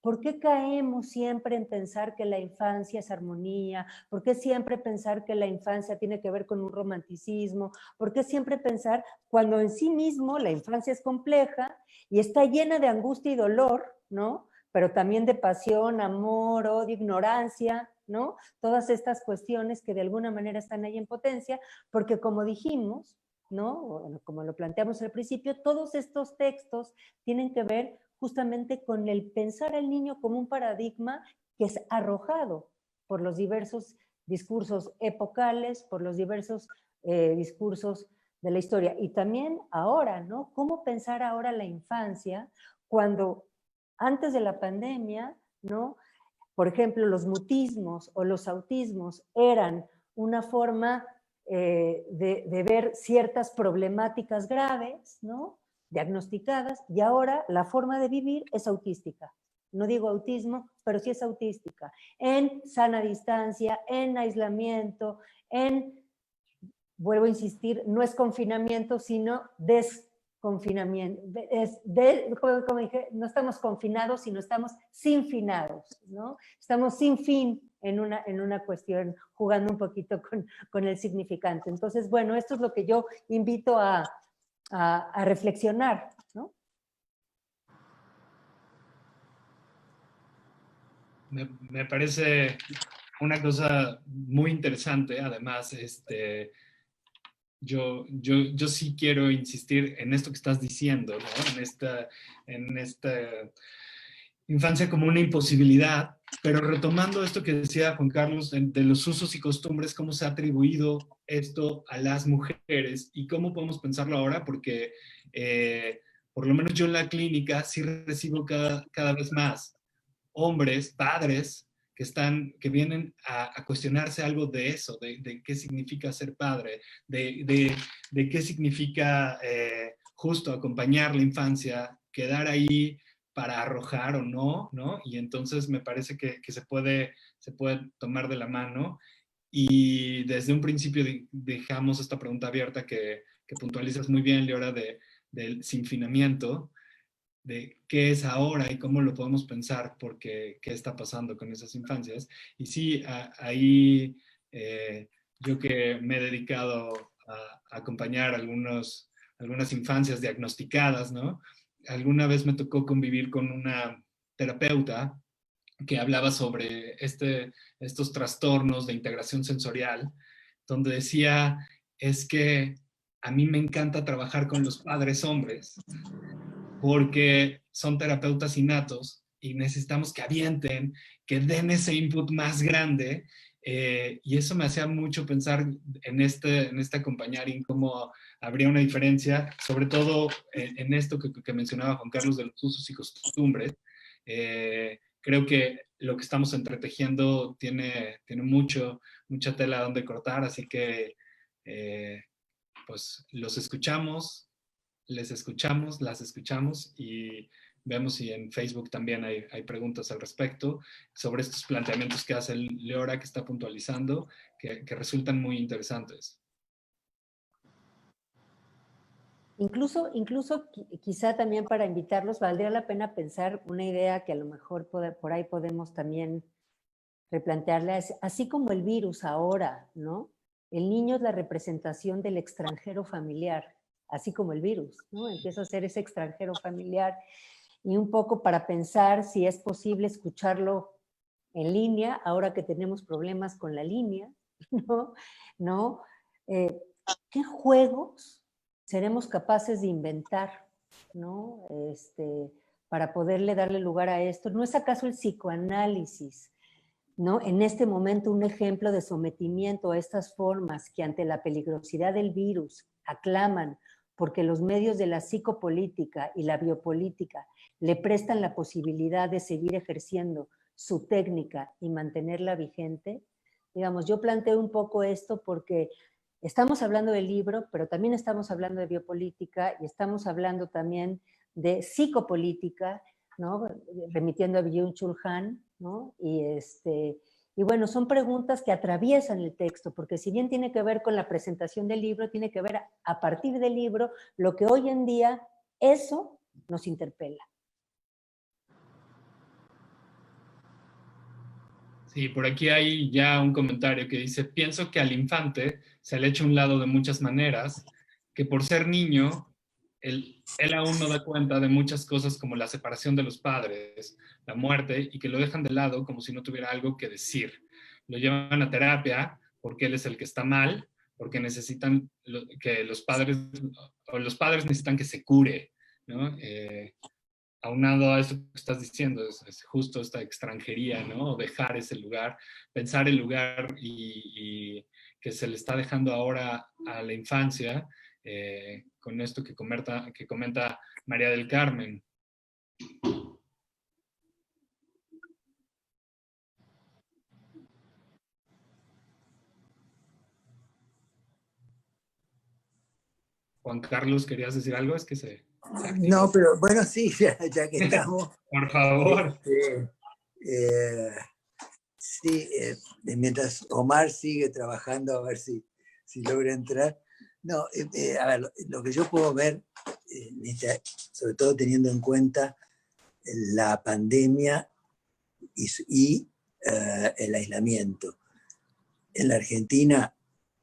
¿Por qué caemos siempre en pensar que la infancia es armonía? ¿Por qué siempre pensar que la infancia tiene que ver con un romanticismo? ¿Por qué siempre pensar cuando en sí mismo la infancia es compleja y está llena de angustia y dolor, ¿no?, pero también de pasión, amor, odio, ignorancia, ¿no? Todas estas cuestiones que de alguna manera están ahí en potencia, porque como dijimos, ¿no? Bueno, como lo planteamos al principio, todos estos textos tienen que ver justamente con el pensar al niño como un paradigma que es arrojado por los diversos discursos epocales, por los diversos discursos de la historia. Y también ahora, ¿no? ¿Cómo pensar ahora la infancia cuando antes de la pandemia, ¿no? Por ejemplo, los mutismos o los autismos eran una forma de ver ciertas problemáticas graves, ¿no? Diagnosticadas, y ahora la forma de vivir es autística. No digo autismo, pero sí es autística. En sana distancia, en aislamiento, vuelvo a insistir, no es confinamiento, sino desconfinamiento. Como dije, no estamos confinados, sino estamos sinfinados, ¿no? Estamos sin fin en una cuestión, jugando un poquito con el significante. Entonces, bueno, esto es lo que yo invito a reflexionar, ¿no? Me parece una cosa muy interesante. Además, yo sí quiero insistir en esto que estás diciendo, ¿no? En esta infancia como una imposibilidad, pero retomando esto que decía Juan Carlos de los usos y costumbres, cómo se ha atribuido esto a las mujeres y cómo podemos pensarlo ahora, porque por lo menos yo en la clínica sí recibo cada vez más hombres, padres, que vienen a cuestionarse algo de eso, de qué significa ser padre, de qué significa justo acompañar la infancia, quedar ahí para arrojar o no, ¿no? Y entonces me parece que se puede tomar de la mano y desde un principio dejamos esta pregunta abierta que puntualizas muy bien, Leora, del sinfinamiento, de qué es ahora y cómo lo podemos pensar, porque qué está pasando con esas infancias. Y sí, ahí yo que me he dedicado a acompañar algunas infancias diagnosticadas, ¿no? Alguna vez me tocó convivir con una terapeuta que hablaba sobre estos trastornos de integración sensorial, donde decía, es que a mí me encanta trabajar con los padres hombres, porque son terapeutas innatos y necesitamos que avienten, que den ese input más grande. Y eso me hacía mucho pensar en este acompañar y en cómo habría una diferencia, sobre todo en esto que mencionaba Juan Carlos de los usos y costumbres. Creo que lo que estamos entretejiendo tiene mucha tela donde cortar, así que pues los escuchamos, les escuchamos, las escuchamos y vemos si en Facebook también hay preguntas al respecto sobre estos planteamientos que hace Leora, que está puntualizando, que resultan muy interesantes. Incluso quizá también para invitarlos, valdría la pena pensar una idea que a lo mejor por ahí podemos también replantearla, así como el virus ahora, ¿no? El niño es la representación del extranjero familiar, así como el virus, ¿no? Empieza a ser ese extranjero familiar y un poco para pensar si es posible escucharlo en línea, ahora que tenemos problemas con la línea, ¿no? ¿No? ¿Qué juegos seremos capaces de inventar, ¿no? Para poderle darle lugar a esto? ¿No es acaso el psicoanálisis, ¿no? En este momento un ejemplo de sometimiento a estas formas que ante la peligrosidad del virus aclaman porque los medios de la psicopolítica y la biopolítica le prestan la posibilidad de seguir ejerciendo su técnica y mantenerla vigente? Digamos, yo planteo un poco esto porque estamos hablando del libro, pero también estamos hablando de biopolítica y estamos hablando también de psicopolítica, ¿no? Remitiendo a Byung-Chul Han, ¿no? Y bueno, son preguntas que atraviesan el texto, porque si bien tiene que ver con la presentación del libro, tiene que ver a partir del libro lo que hoy en día eso nos interpela. Sí, por aquí hay ya un comentario que dice, pienso que al infante se le echa a un lado de muchas maneras, que por ser niño, él aún no da cuenta de muchas cosas como la separación de los padres, la muerte, y que lo dejan de lado como si no tuviera algo que decir. Lo llevan a terapia porque él es el que está mal, porque necesitan que los padres necesitan que se cure, ¿no? Aunado a esto que estás diciendo, es justo esta extranjería, ¿no? Dejar ese lugar, pensar el lugar y que se le está dejando ahora a la infancia, con esto que comenta María del Carmen. Juan Carlos, ¿querías decir algo? Es que se activó. No, pero bueno, sí, ya que estamos. Por favor. Sí, mientras Omar sigue trabajando, a ver si logra entrar. No, a ver, lo que yo puedo ver, sobre todo teniendo en cuenta la pandemia y el aislamiento. En la Argentina,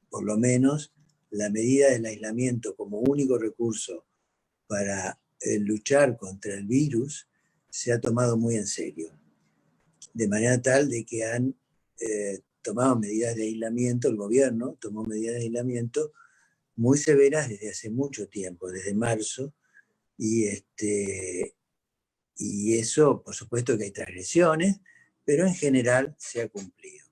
por lo menos, la medida del aislamiento como único recurso para luchar contra el virus se ha tomado muy en serio. De manera tal de que han tomado medidas de aislamiento, el gobierno tomó medidas de aislamiento muy severas desde hace mucho tiempo, desde marzo, y eso, por supuesto que hay transgresiones, pero en general se ha cumplido.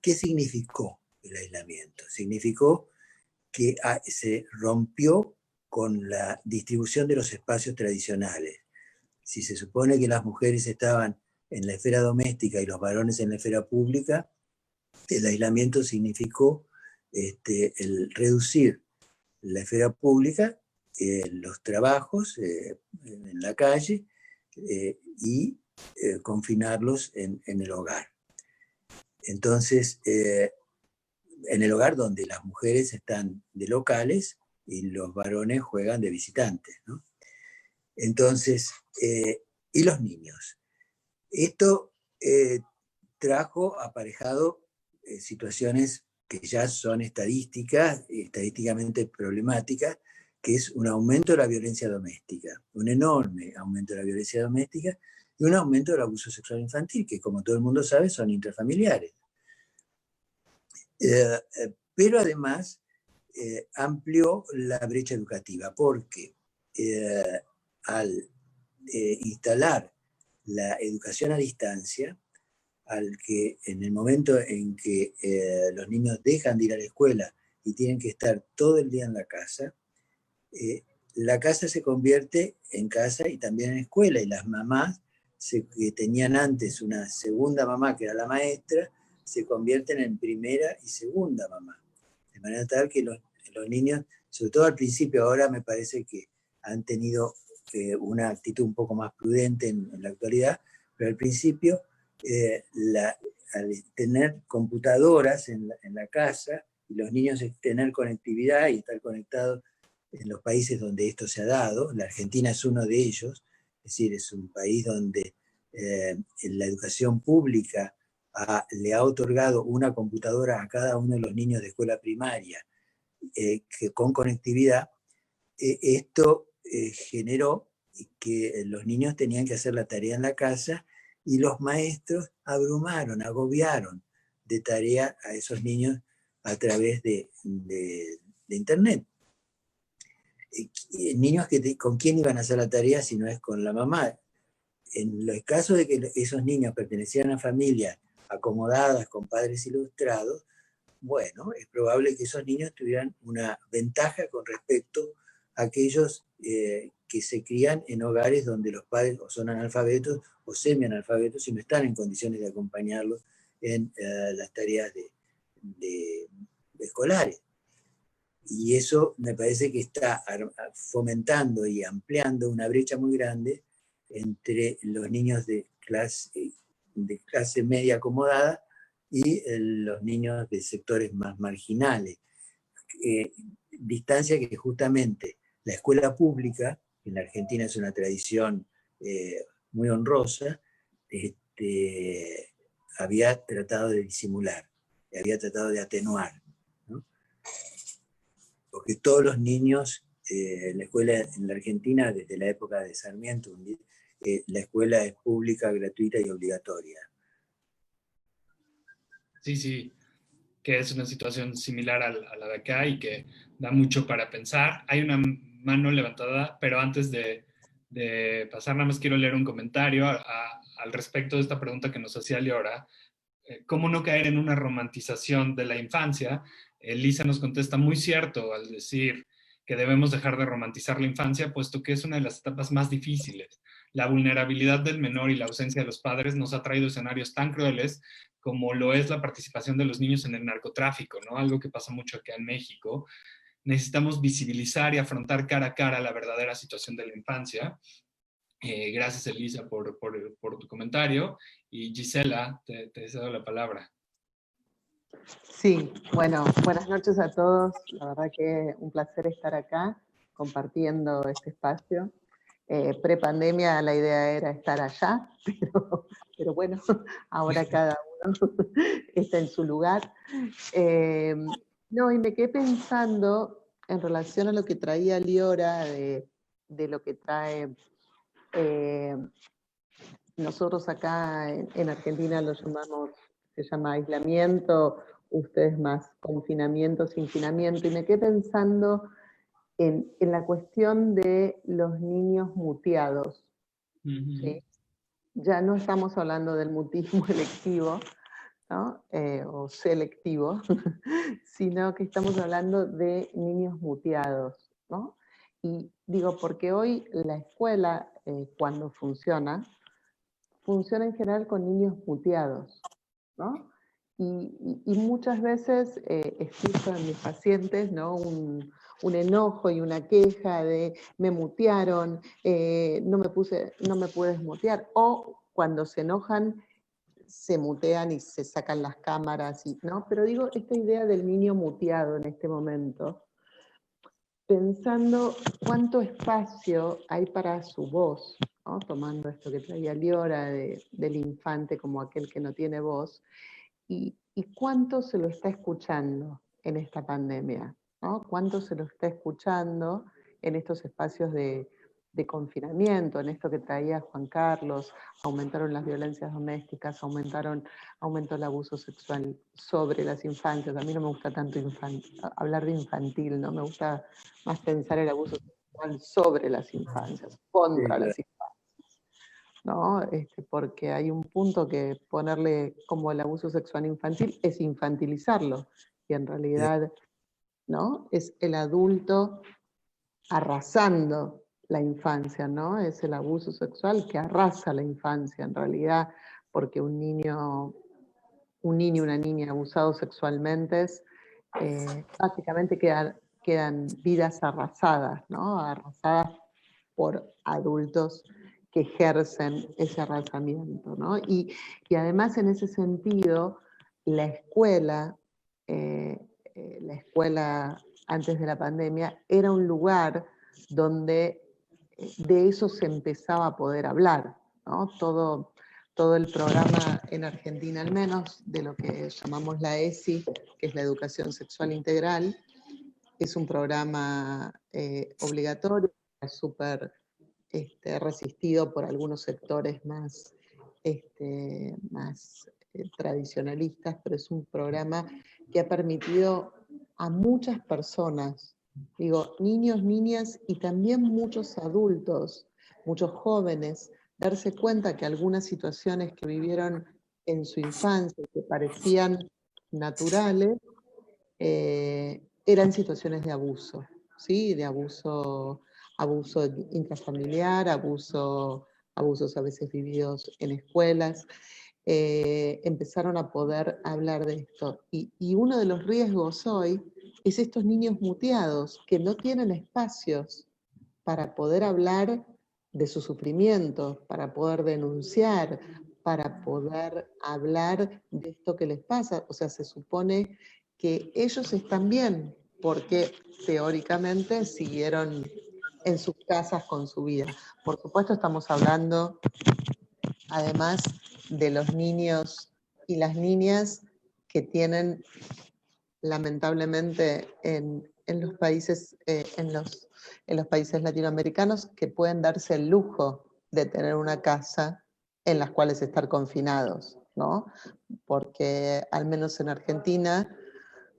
¿Qué significó el aislamiento? Significó que se rompió con la distribución de los espacios tradicionales. Si se supone que las mujeres estaban en la esfera doméstica y los varones en la esfera pública, el aislamiento significó el reducir la esfera pública, los trabajos en la calle y confinarlos en el hogar. Entonces, en el hogar donde las mujeres están de locales y los varones juegan de visitantes, ¿no? Entonces, y los niños. Esto trajo aparejado situaciones que ya son estadísticamente problemáticas, que es un aumento de la violencia doméstica, un enorme aumento de la violencia doméstica y un aumento del abuso sexual infantil, que como todo el mundo sabe son intrafamiliares. Pero además amplió la brecha educativa, porque al instalar la educación a distancia, en el momento en que los niños dejan de ir a la escuela y tienen que estar todo el día en la casa se convierte en casa y también en escuela, y las mamás que tenían antes una segunda mamá, que era la maestra, se convierten en primera y segunda mamá. De manera tal que los niños, sobre todo al principio, ahora me parece que han tenido una actitud un poco más prudente en la actualidad, pero al principio, al tener computadoras en la casa y los niños tener conectividad y estar conectados en los países donde esto se ha dado, la Argentina es uno de ellos, es decir, es un país donde la educación pública le ha otorgado una computadora a cada uno de los niños de escuela primaria que con conectividad. Esto generó que los niños tenían que hacer la tarea en la casa y los maestros agobiaron de tarea a esos niños a través de internet. Niños ¿con quién iban a hacer la tarea si no es con la mamá? En el caso de que esos niños pertenecieran a familias acomodadas con padres ilustrados, bueno, es probable que esos niños tuvieran una ventaja con respecto a aquellos que se crían en hogares donde los padres o son analfabetos o semianalfabetos y no están en condiciones de acompañarlos en las tareas de escolares. Y eso me parece que está fomentando y ampliando una brecha muy grande entre los niños de clase media acomodada y los niños de sectores más marginales. Distancia que justamente la escuela pública, que en la Argentina es una tradición muy honrosa, había tratado de disimular, había tratado de atenuar, ¿no? Porque todos los niños en la escuela en la Argentina, desde la época de Sarmiento, la escuela es pública, gratuita y obligatoria. Sí, sí. que es una situación similar a la de acá y que da mucho para pensar. Hay una mano levantada, pero antes de pasar, nada más quiero leer un comentario al respecto de esta pregunta que nos hacía Liora. ¿Cómo no caer en una romantización de la infancia? Lisa nos contesta muy cierto al decir que debemos dejar de romantizar la infancia, puesto que es una de las etapas más difíciles. La vulnerabilidad del menor y la ausencia de los padres nos ha traído escenarios tan crueles como lo es la participación de los niños en el narcotráfico, ¿no? Algo que pasa mucho acá en México. Necesitamos visibilizar y afrontar cara a cara la verdadera situación de la infancia. Gracias, Elisa, por tu comentario. Y Gisela, te cedo la palabra. Sí, bueno, buenas noches a todos. La verdad que un placer estar acá compartiendo este espacio. Pre-pandemia la idea era estar allá, pero bueno, ahora cada uno está en su lugar. No, y me quedé pensando en relación a lo que traía Liora, de lo que trae, nosotros acá en Argentina lo llamamos, se llama aislamiento, ustedes más confinamiento, sinfinamiento, y me quedé pensando en la cuestión de los niños muteados. ¿Sí? Ya no estamos hablando del mutismo electivo, ¿no? O selectivo, sino que estamos hablando de niños muteados, ¿no? Y digo, porque hoy la escuela, cuando funciona en general con niños muteados, ¿no? Y muchas veces escucho en mis pacientes, ¿no? un enojo y una queja de me mutearon, no me pude desmutear, o cuando se enojan se mutean y se sacan las cámaras, ¿no? Pero digo, esta idea del niño muteado en este momento, pensando cuánto espacio hay para su voz, ¿no? Tomando esto que traía Liora del infante como aquel que no tiene voz, y cuánto se lo está escuchando en esta pandemia, ¿no? Cuánto se lo está escuchando en estos espacios de confinamiento, en esto que traía Juan Carlos. Aumentaron las violencias domésticas, aumentó el abuso sexual sobre las infancias. A mí no me gusta tanto hablar de infantil, ¿no? Me gusta más pensar el abuso sexual sobre las infancias, contra las infancias, ¿no? Porque hay un punto que ponerle como el abuso sexual infantil es infantilizarlo, y en realidad, ¿no? Es el adulto arrasando la infancia, ¿no? Es el abuso sexual que arrasa la infancia, en realidad, porque un niño y una niña abusados sexualmente, básicamente quedan vidas arrasadas, ¿no? Arrasadas por adultos que ejercen ese arrasamiento, ¿no? Y además, en ese sentido, la escuela antes de la pandemia era un lugar donde de eso se empezaba a poder hablar, ¿no? Todo el programa en Argentina, al menos, de lo que llamamos la ESI, que es la educación sexual integral, es un programa obligatorio, súper resistido por algunos sectores más tradicionalistas, pero es un programa que ha permitido a muchas personas, digo, niños, niñas y también muchos adultos, muchos jóvenes, darse cuenta que algunas situaciones que vivieron en su infancia, que parecían naturales, eran situaciones de abuso, ¿sí? De abuso intrafamiliar, abusos a veces vividos en escuelas. Empezaron a poder hablar de esto. Y uno de los riesgos hoy es estos niños muteados que no tienen espacios para poder hablar de su sufrimiento, para poder denunciar, para poder hablar de esto que les pasa. O sea, se supone que ellos están bien, porque teóricamente siguieron en sus casas con su vida. Por supuesto, estamos hablando, además, de los niños y las niñas que tienen, lamentablemente, en los países latinoamericanos, que pueden darse el lujo de tener una casa en las cuales estar confinados, ¿no? Porque al menos en Argentina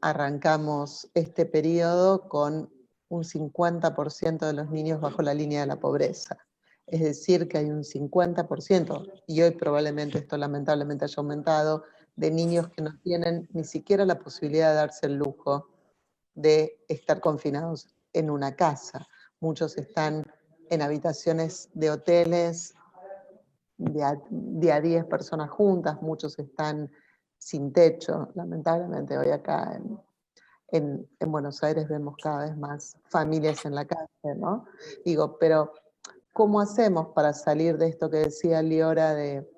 arrancamos este periodo con un 50% de los niños bajo la línea de la pobreza. Es decir, que hay un 50%, y hoy probablemente esto lamentablemente haya aumentado, de niños que no tienen ni siquiera la posibilidad de darse el lujo de estar confinados en una casa. Muchos están en habitaciones de hoteles de a 10 personas juntas, muchos están sin techo. Lamentablemente hoy acá en Buenos Aires vemos cada vez más familias en la calle, ¿no? Digo, pero ¿cómo hacemos para salir de esto que decía Liora de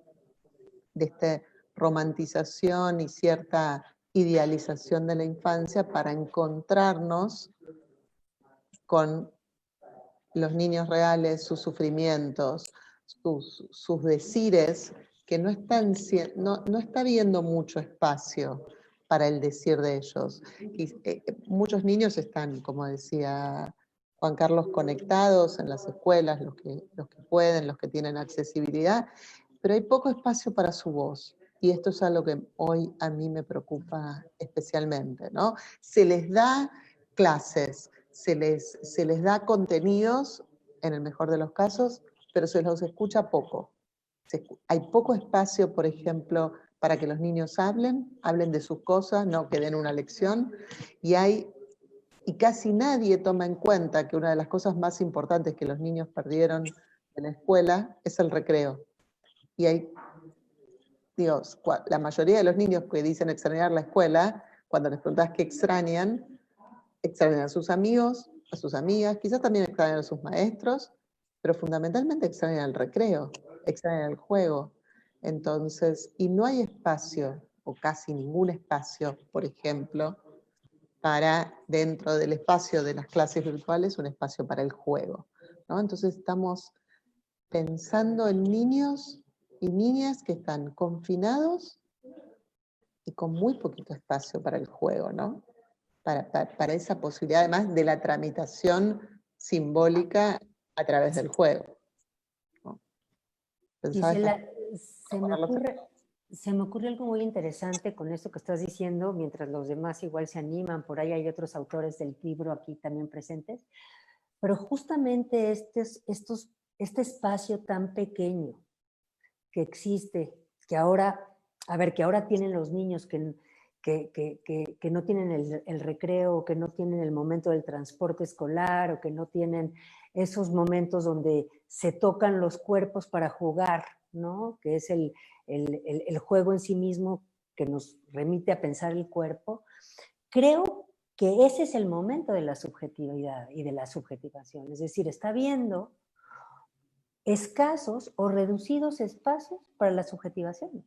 esta romantización y cierta idealización de la infancia para encontrarnos con los niños reales, sus sufrimientos, sus decires, que no está habiendo mucho espacio para el decir de ellos? Y, muchos niños están, como decía Juan Carlos, conectados en las escuelas, los que pueden, los que tienen accesibilidad, pero hay poco espacio para su voz. Y esto es algo que hoy a mí me preocupa especialmente, ¿no? Se les da clases, se les da contenidos, en el mejor de los casos, pero se los escucha poco. Hay poco espacio, por ejemplo, para que los niños hablen de sus cosas, no que den una lección, y casi nadie toma en cuenta que una de las cosas más importantes que los niños perdieron en la escuela es el recreo. Y la mayoría de los niños que dicen extrañar la escuela, cuando les preguntas qué extrañan a sus amigos, a sus amigas, quizás también extrañan a sus maestros, pero fundamentalmente extrañan el recreo, extrañan el juego. Entonces, y no hay espacio, o casi ningún espacio, por ejemplo, para, dentro del espacio de las clases virtuales, un espacio para el juego, ¿no? Entonces estamos pensando en niños y niñas que están confinados y con muy poquito espacio para el juego, ¿no? Para esa posibilidad, además de la tramitación simbólica a través del juego, ¿no? Gisela, se me ocurre algo muy interesante con esto que estás diciendo, mientras los demás igual se animan, por ahí hay otros autores del libro aquí también presentes, pero justamente este espacio tan pequeño que existe, que ahora tienen los niños que no tienen el recreo, que no tienen el momento del transporte escolar, o que no tienen esos momentos donde se tocan los cuerpos para jugar, ¿no? Que es el juego en sí mismo que nos remite a pensar el cuerpo. Creo que ese es el momento de la subjetividad y de la subjetivación. Es decir, está habiendo escasos o reducidos espacios para la subjetivación.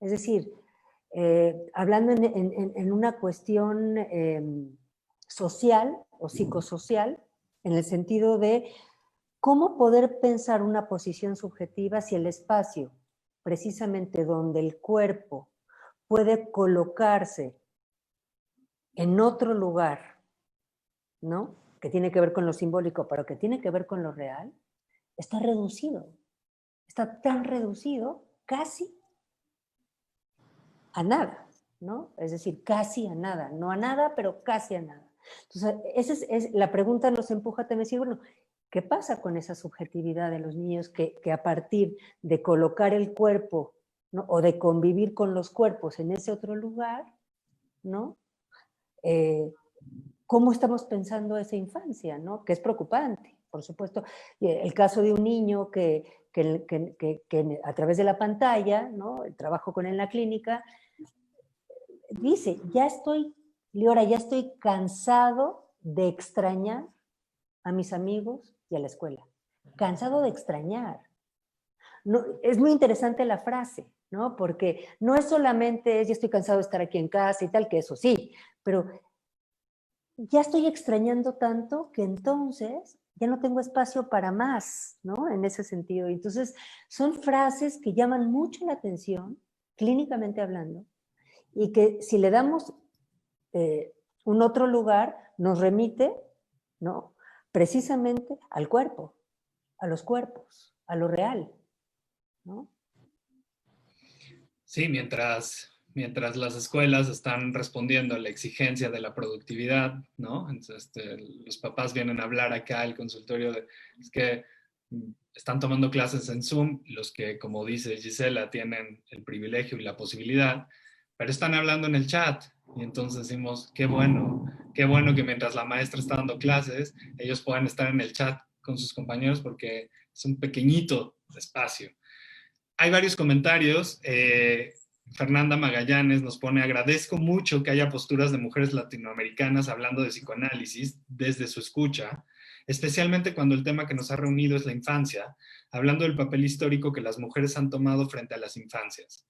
Es decir, hablando en una cuestión social o psicosocial, en el sentido de cómo poder pensar una posición subjetiva si el espacio, precisamente donde el cuerpo puede colocarse en otro lugar, ¿no? Que tiene que ver con lo simbólico, pero que tiene que ver con lo real, está reducido. Está tan reducido casi a nada, ¿no? Es decir, casi a nada. No a nada, pero casi a nada. Entonces, la pregunta nos empuja a decir, bueno, ¿qué pasa con esa subjetividad de los niños que a partir de colocar el cuerpo, ¿no? O de convivir con los cuerpos en ese otro lugar, ¿no? ¿Cómo estamos pensando esa infancia, ¿no? Que es preocupante, por supuesto. El caso de un niño que a través de la pantalla, ¿no? El trabajo con él en la clínica, dice, Liora, ya estoy cansado de extrañar a mis amigos y a la escuela. Cansado de extrañar. No, es muy interesante la frase, ¿no? Porque no es solamente ya estoy cansado de estar aquí en casa y tal, que eso sí, pero ya estoy extrañando tanto que entonces ya no tengo espacio para más, ¿no? En ese sentido. Entonces, son frases que llaman mucho la atención, clínicamente hablando, y que si le damos un otro lugar, nos remite, ¿no? Precisamente al cuerpo, a los cuerpos, a lo real, ¿no? Sí, mientras mientras las escuelas están respondiendo a la exigencia de la productividad, ¿no? Entonces, los papás vienen a hablar acá al consultorio de, es que están tomando clases en Zoom, los que, como dice Gisela, tienen el privilegio y la posibilidad, pero están hablando en el chat. Y entonces decimos, qué bueno que mientras la maestra está dando clases, ellos puedan estar en el chat con sus compañeros porque es un pequeñito espacio. Hay varios comentarios. Fernanda Magallanes nos pone, agradezco mucho que haya posturas de mujeres latinoamericanas hablando de psicoanálisis desde su escucha, especialmente cuando el tema que nos ha reunido es la infancia, hablando del papel histórico que las mujeres han tomado frente a las infancias.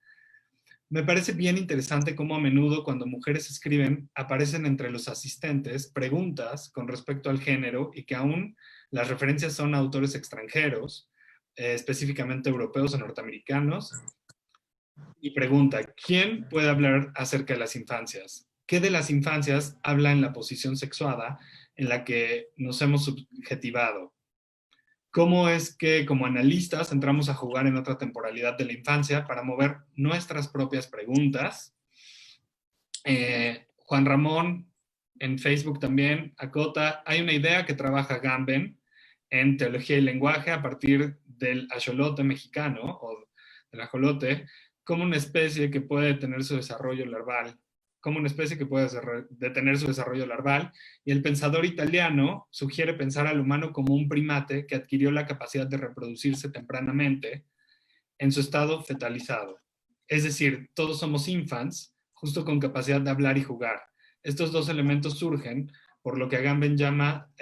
Me parece bien interesante cómo a menudo cuando mujeres escriben aparecen entre los asistentes preguntas con respecto al género y que aún las referencias son a autores extranjeros, específicamente europeos o norteamericanos, y pregunta, ¿quién puede hablar acerca de las infancias? ¿Qué de las infancias habla en la posición sexuada en la que nos hemos subjetivado? ¿Cómo es que como analistas entramos a jugar en otra temporalidad de la infancia para mover nuestras propias preguntas? Juan Ramón en Facebook también acota, hay una idea que trabaja Gamben en teología y lenguaje a partir del axolote mexicano o del ajolote como una especie que puede detener su desarrollo larval, y el pensador italiano sugiere pensar al humano como un primate que adquirió la capacidad de reproducirse tempranamente en su estado fetalizado. Es decir, todos somos infants, justo con capacidad de hablar y jugar. Estos dos elementos surgen por lo que Agamben llama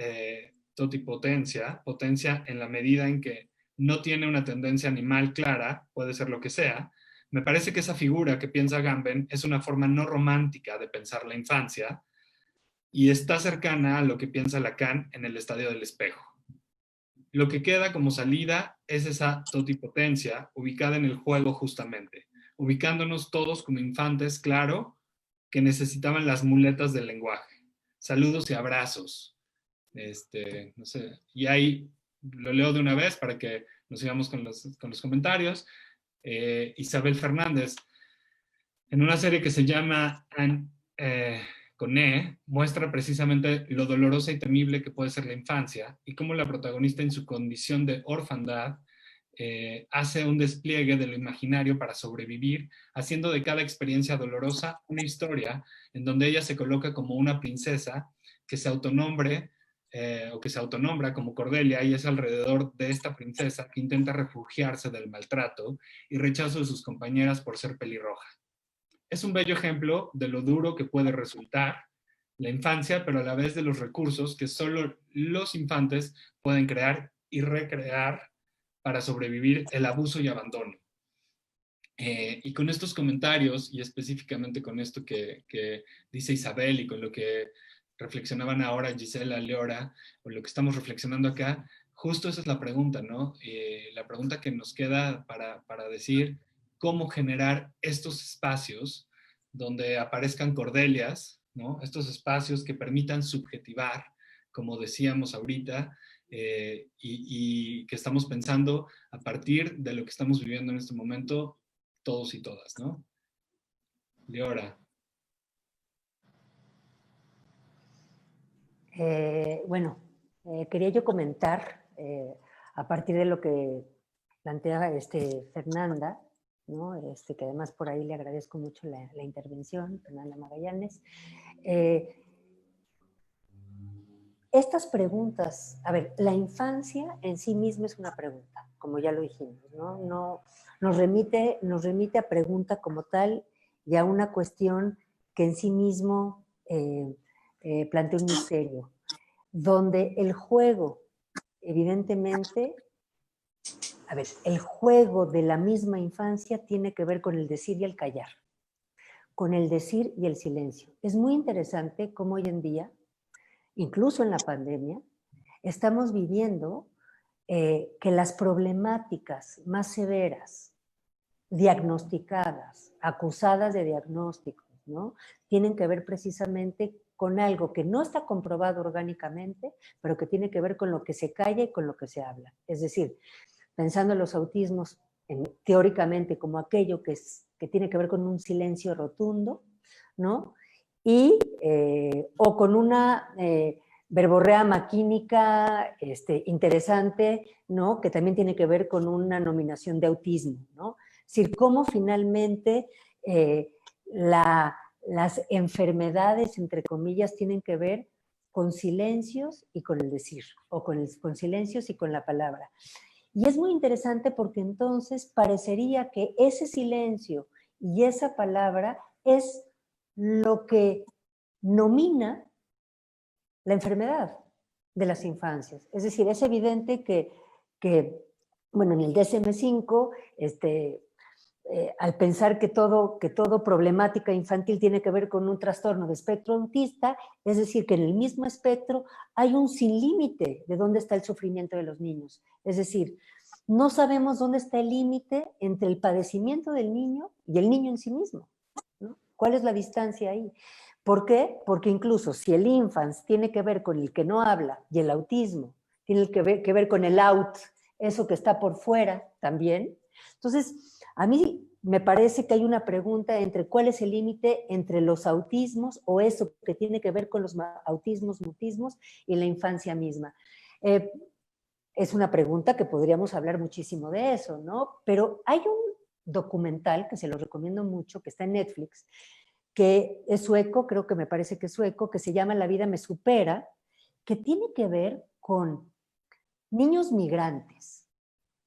totipotencia, potencia en la medida en que no tiene una tendencia animal clara, puede ser lo que sea. Me parece que esa figura que piensa Agamben es una forma no romántica de pensar la infancia y está cercana a lo que piensa Lacan en el estadio del espejo. Lo que queda como salida es esa totipotencia ubicada en el juego justamente, ubicándonos todos como infantes, claro, que necesitaban las muletas del lenguaje. Saludos y abrazos. No sé, y ahí lo leo de una vez para que nos sigamos con los comentarios. Isabel Fernández, en una serie que se llama Coné, muestra precisamente lo dolorosa y temible que puede ser la infancia y cómo la protagonista en su condición de orfandad hace un despliegue de lo imaginario para sobrevivir, haciendo de cada experiencia dolorosa una historia en donde ella se coloca como una princesa que se autonombre o que se autonombra como Cordelia y es alrededor de esta princesa que intenta refugiarse del maltrato y rechazo de sus compañeras por ser pelirroja. Es un bello ejemplo de lo duro que puede resultar la infancia, pero a la vez de los recursos que solo los infantes pueden crear y recrear para sobrevivir el abuso y abandono. Y con estos comentarios, y específicamente con esto que dice Isabel y con lo que reflexionaban ahora Gisela, Leora, o lo que estamos reflexionando acá, justo esa es la pregunta, ¿no? La pregunta que nos queda para decir cómo generar estos espacios donde aparezcan cordelias, ¿no? Estos espacios que permitan subjetivar, como decíamos ahorita, y que estamos pensando a partir de lo que estamos viviendo en este momento, todos y todas, ¿no? Leora. Bueno, quería yo comentar, a partir de lo que plantea Fernanda, ¿no? Que además por ahí le agradezco mucho la intervención, Fernanda Magallanes. Estas preguntas, a ver, la infancia en sí misma es una pregunta, como ya lo dijimos, ¿no? Nos remite a pregunta como tal y a una cuestión que en sí mismo plantea un misterio, donde el juego, evidentemente, a ver, el juego de la misma infancia tiene que ver con el decir y el callar, con el decir y el silencio. Es muy interesante cómo hoy en día, incluso en la pandemia, estamos viviendo que las problemáticas más severas, diagnosticadas, acusadas de diagnósticos, ¿no? Tienen que ver precisamente con algo que no está comprobado orgánicamente, pero que tiene que ver con lo que se calla y con lo que se habla. Es decir, pensando en los autismos teóricamente como aquello que que tiene que ver con un silencio rotundo, ¿no? Y, o con una verborrea maquínica interesante, ¿no? Que también tiene que ver con una nominación de autismo, ¿no? Es decir, cómo finalmente las enfermedades, entre comillas, tienen que ver con silencios y con el decir, o con silencios y con la palabra. Y es muy interesante porque entonces parecería que ese silencio y esa palabra es lo que nomina la enfermedad de las infancias. Es decir, es evidente que bueno, en el DSM-5, al pensar que todo problemática infantil tiene que ver con un trastorno de espectro autista, es decir, que en el mismo espectro hay un sin límite de dónde está el sufrimiento de los niños. Es decir, no sabemos dónde está el límite entre el padecimiento del niño y el niño en sí mismo, ¿no? ¿Cuál es la distancia ahí? ¿Por qué? Porque incluso si el infans tiene que ver con el que no habla y el autismo tiene que ver con el out, eso que está por fuera también, entonces a mí me parece que hay una pregunta entre cuál es el límite entre los autismos o eso que tiene que ver con los autismos, mutismos y la infancia misma. Es una pregunta que podríamos hablar muchísimo de eso, ¿no? Pero hay un documental que se lo recomiendo mucho, que está en Netflix, que es sueco, creo que me parece que es sueco, que se llama La vida me supera, que tiene que ver con niños migrantes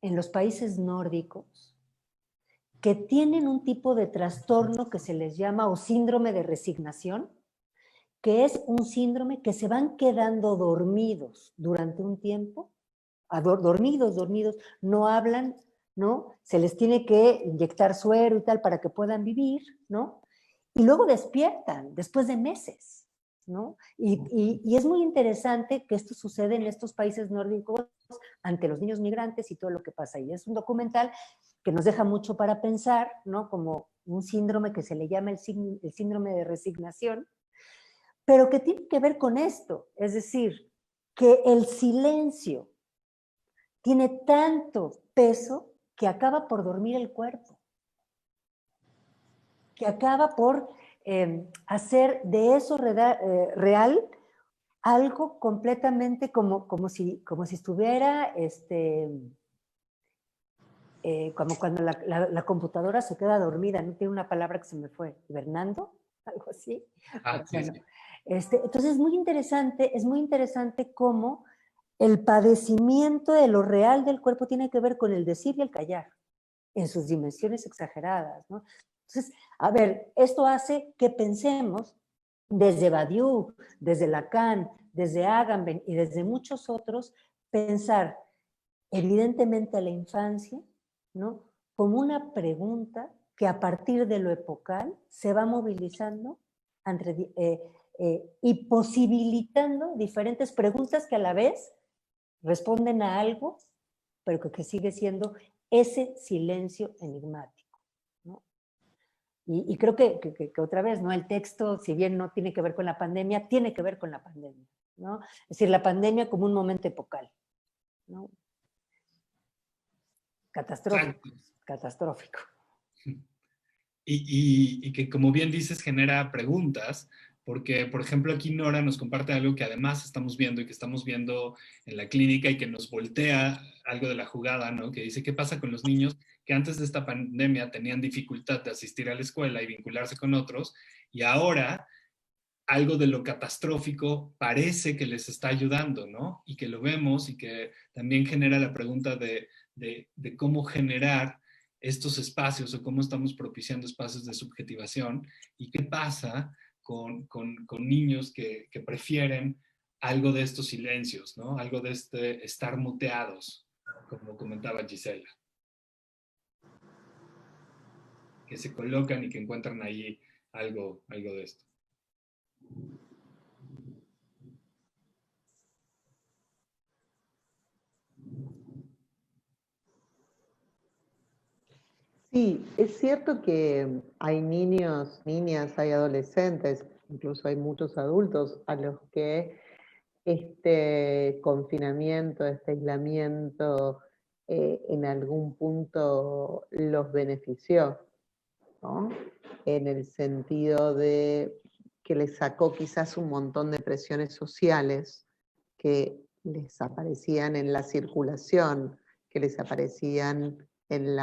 en los países nórdicos que tienen un tipo de trastorno que se les llama o síndrome de resignación, que es un síndrome que se van quedando dormidos durante un tiempo, dormidos, no hablan, ¿no? Se les tiene que inyectar suero y tal para que puedan vivir, ¿no? Y luego despiertan después de meses, ¿no? Y es muy interesante que esto sucede en estos países nórdicos ante los niños migrantes y todo lo que pasa ahí. Es un documental que nos deja mucho para pensar, ¿no? Como un síndrome que se le llama el síndrome de resignación, pero que tiene que ver con esto, es decir, que el silencio tiene tanto peso que acaba por dormir el cuerpo, que acaba por hacer de eso real algo completamente como si estuviera, como cuando la computadora se queda dormida, no tiene una palabra que se me fue, hibernando, algo así. Sí, bueno, sí. Entonces es muy interesante cómo el padecimiento de lo real del cuerpo tiene que ver con el decir y el callar, en sus dimensiones exageradas, ¿no? Entonces, a ver, esto hace que pensemos desde Badiou, desde Lacan, desde Agamben y desde muchos otros, pensar evidentemente a la infancia, ¿no? Como una pregunta que a partir de lo epocal se va movilizando y posibilitando diferentes preguntas que a la vez responden a algo, pero que sigue siendo ese silencio enigmático, ¿no? Y creo que otra vez, ¿no? El texto, si bien no tiene que ver con la pandemia, tiene que ver con la pandemia, ¿no? Es decir, la pandemia como un momento epocal, ¿no? Catastrófico, Exacto. catastrófico. Y que, como bien dices, genera preguntas, porque, por ejemplo, aquí Nora nos comparte algo que además estamos viendo y que estamos viendo en la clínica y que nos voltea algo de la jugada, ¿no? Que dice, ¿qué pasa con los niños que antes de esta pandemia tenían dificultad de asistir a la escuela y vincularse con otros, y ahora algo de lo catastrófico parece que les está ayudando, ¿no? Y que lo vemos y que también genera la pregunta de cómo generar estos espacios o cómo estamos propiciando espacios de subjetivación y qué pasa con niños que prefieren algo de estos silencios, ¿no? Algo de estar muteados, como comentaba Gisela, que se colocan y que encuentran ahí algo de esto. Sí, es cierto que hay niños, niñas, hay adolescentes, incluso hay muchos adultos a los que este confinamiento, este aislamiento en algún punto los benefició. ¿no? En el sentido de que les sacó quizás un montón de presiones sociales que les aparecían en la circulación, que les aparecían en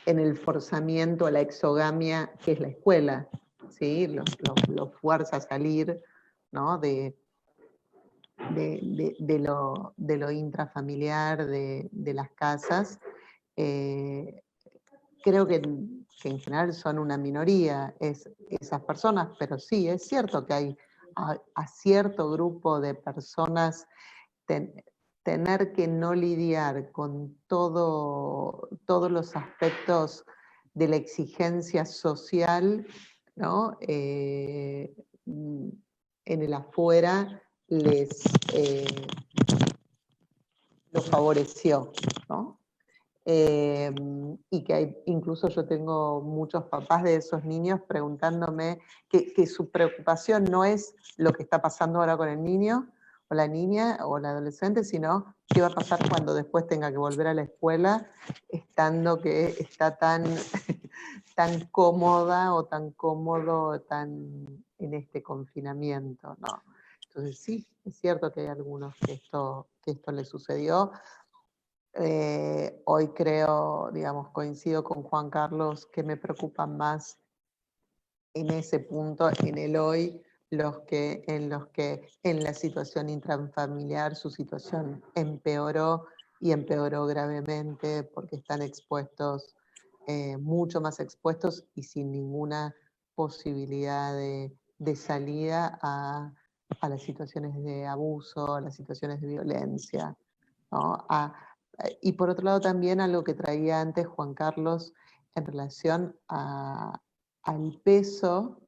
el forzamiento a la exogamia que es la escuela, ¿sí? Los fuerza a salir, ¿no? de lo intrafamiliar, de las casas. Creo que en general son una minoría esas personas, pero sí, es cierto que hay a cierto grupo de personas tener que no lidiar con todos los aspectos de la exigencia social, ¿no? En el afuera lo favoreció, ¿no? Y que incluso yo tengo muchos papás de esos niños preguntándome que su preocupación no es lo que está pasando ahora con el niño o la niña o el adolescente, sino qué va a pasar cuando después tenga que volver a la escuela, estando que está tan, tan cómoda o tan cómodo en este confinamiento, ¿no? Entonces sí, es cierto que hay algunos que esto les sucedió. Hoy creo, digamos, coincido con Juan Carlos, que me preocupan más en ese punto, en el hoy, en los que en la situación intrafamiliar su situación empeoró y empeoró gravemente porque están expuestos, mucho más expuestos y sin ninguna posibilidad de salida a las situaciones de abuso, a las situaciones de violencia, ¿no? Y por otro lado también a lo que traía antes Juan Carlos en relación al peso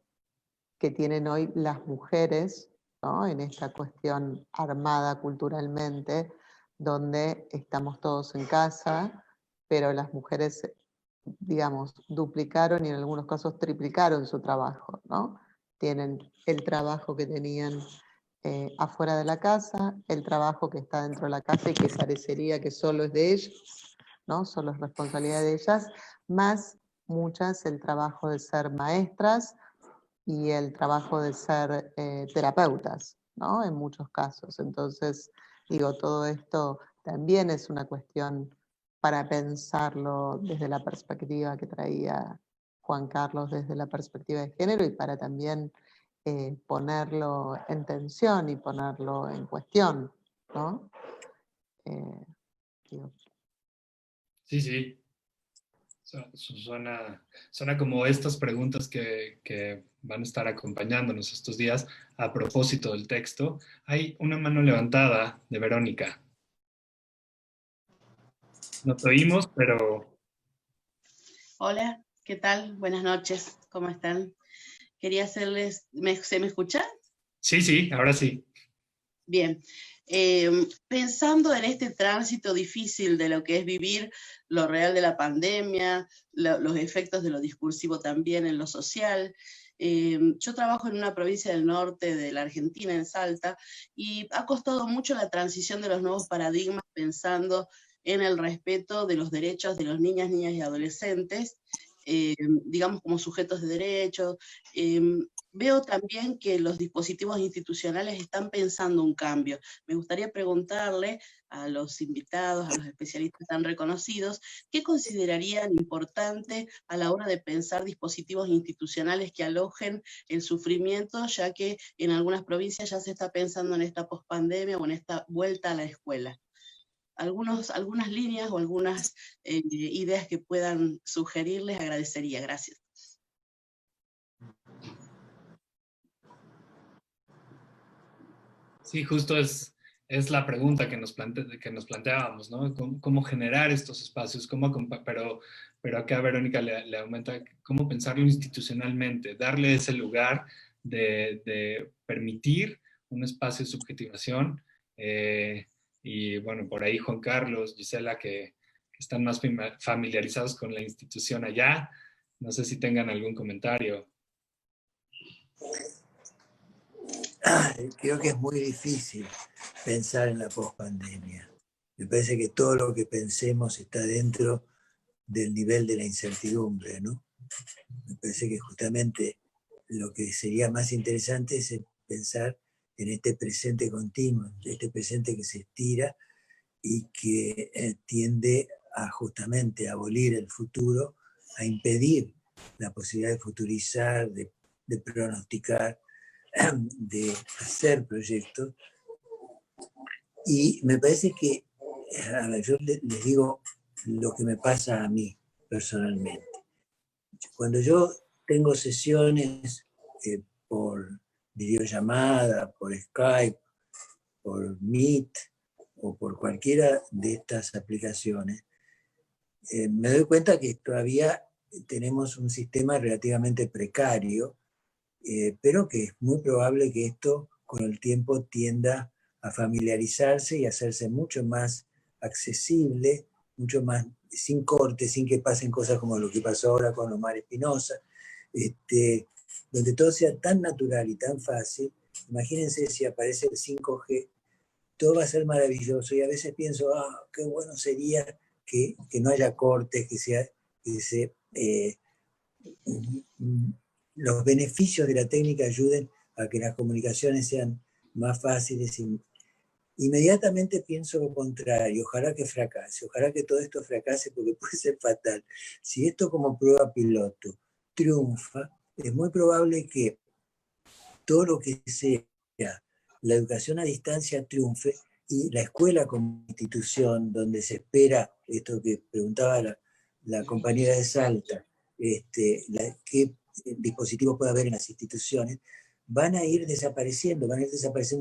que tienen hoy las mujeres, ¿no? En esta cuestión armada culturalmente, donde estamos todos en casa, pero las mujeres, digamos, duplicaron y en algunos casos triplicaron su trabajo, ¿no? Tienen el trabajo que tenían afuera de la casa, el trabajo que está dentro de la casa y que parecería que solo es de ellas, ¿no? Solo es responsabilidad de ellas, más muchas el trabajo de ser maestras y el trabajo de ser terapeutas, ¿no? En muchos casos. Entonces, digo, todo esto también es una cuestión para pensarlo desde la perspectiva que traía Juan Carlos, desde la perspectiva de género, y para también ponerlo en tensión y ponerlo en cuestión, ¿no? Digo, Sí, sí. Suena como estas preguntas que van a estar acompañándonos estos días a propósito del texto. Hay una mano levantada de Verónica. No te oímos, pero... Hola, ¿qué tal? Buenas noches, ¿cómo están? Quería hacerles, ¿se me escucha? Sí, sí, ahora sí. Bien. Pensando en este tránsito difícil de lo que es vivir lo real de la pandemia, los efectos de lo discursivo también en lo social, yo trabajo en una provincia del norte de la Argentina, en Salta, y ha costado mucho la transición de los nuevos paradigmas pensando en el respeto de los derechos de los niñas y adolescentes, digamos como sujetos de derechos. Veo también que los dispositivos institucionales están pensando un cambio. Me gustaría preguntarle a los invitados, a los especialistas tan reconocidos, ¿qué considerarían importante a la hora de pensar dispositivos institucionales que alojen el sufrimiento, ya que en algunas provincias ya se está pensando en esta pospandemia o en esta vuelta a la escuela? Algunas líneas o algunas ideas que puedan sugerirles, agradecería. Gracias. Sí, justo es la pregunta que nos planteábamos, ¿no? ¿Cómo generar estos espacios? Pero acá Verónica le aumenta cómo pensarlo institucionalmente, darle ese lugar de permitir un espacio de subjetivación. Y bueno, por ahí Juan Carlos, Gisela, que están más familiarizados con la institución allá. No sé si tengan algún comentario. Creo que es muy difícil pensar en la pospandemia. Me parece que todo lo que pensemos está dentro del nivel de la incertidumbre, ¿no? Me parece que justamente lo que sería más interesante es pensar en este presente continuo, este presente que se estira y que tiende a justamente abolir el futuro, a impedir la posibilidad de futurizar, de pronosticar, de hacer proyectos. Y me parece que, a ver, yo les digo lo que me pasa a mí personalmente. Cuando yo tengo sesiones por videollamada, por Skype, por Meet o por cualquiera de estas aplicaciones, me doy cuenta que todavía tenemos un sistema relativamente precario, pero que es muy probable que esto con el tiempo tienda a familiarizarse y hacerse mucho más accesible, mucho más sin corte, sin que pasen cosas como lo que pasó ahora con Omar Espinosa, donde todo sea tan natural y tan fácil. Imagínense si aparece el 5G, todo va a ser maravilloso, y a veces pienso, qué bueno sería que no haya cortes, los beneficios de la técnica ayuden a que las comunicaciones sean más fáciles. Inmediatamente pienso lo contrario, ojalá que fracase, ojalá que todo esto fracase, porque puede ser fatal. Si esto como prueba piloto triunfa, es muy probable que todo lo que sea la educación a distancia triunfe, y la escuela como institución donde se espera, esto que preguntaba la compañera de Salta, qué dispositivos puede haber en las instituciones, van a ir desapareciendo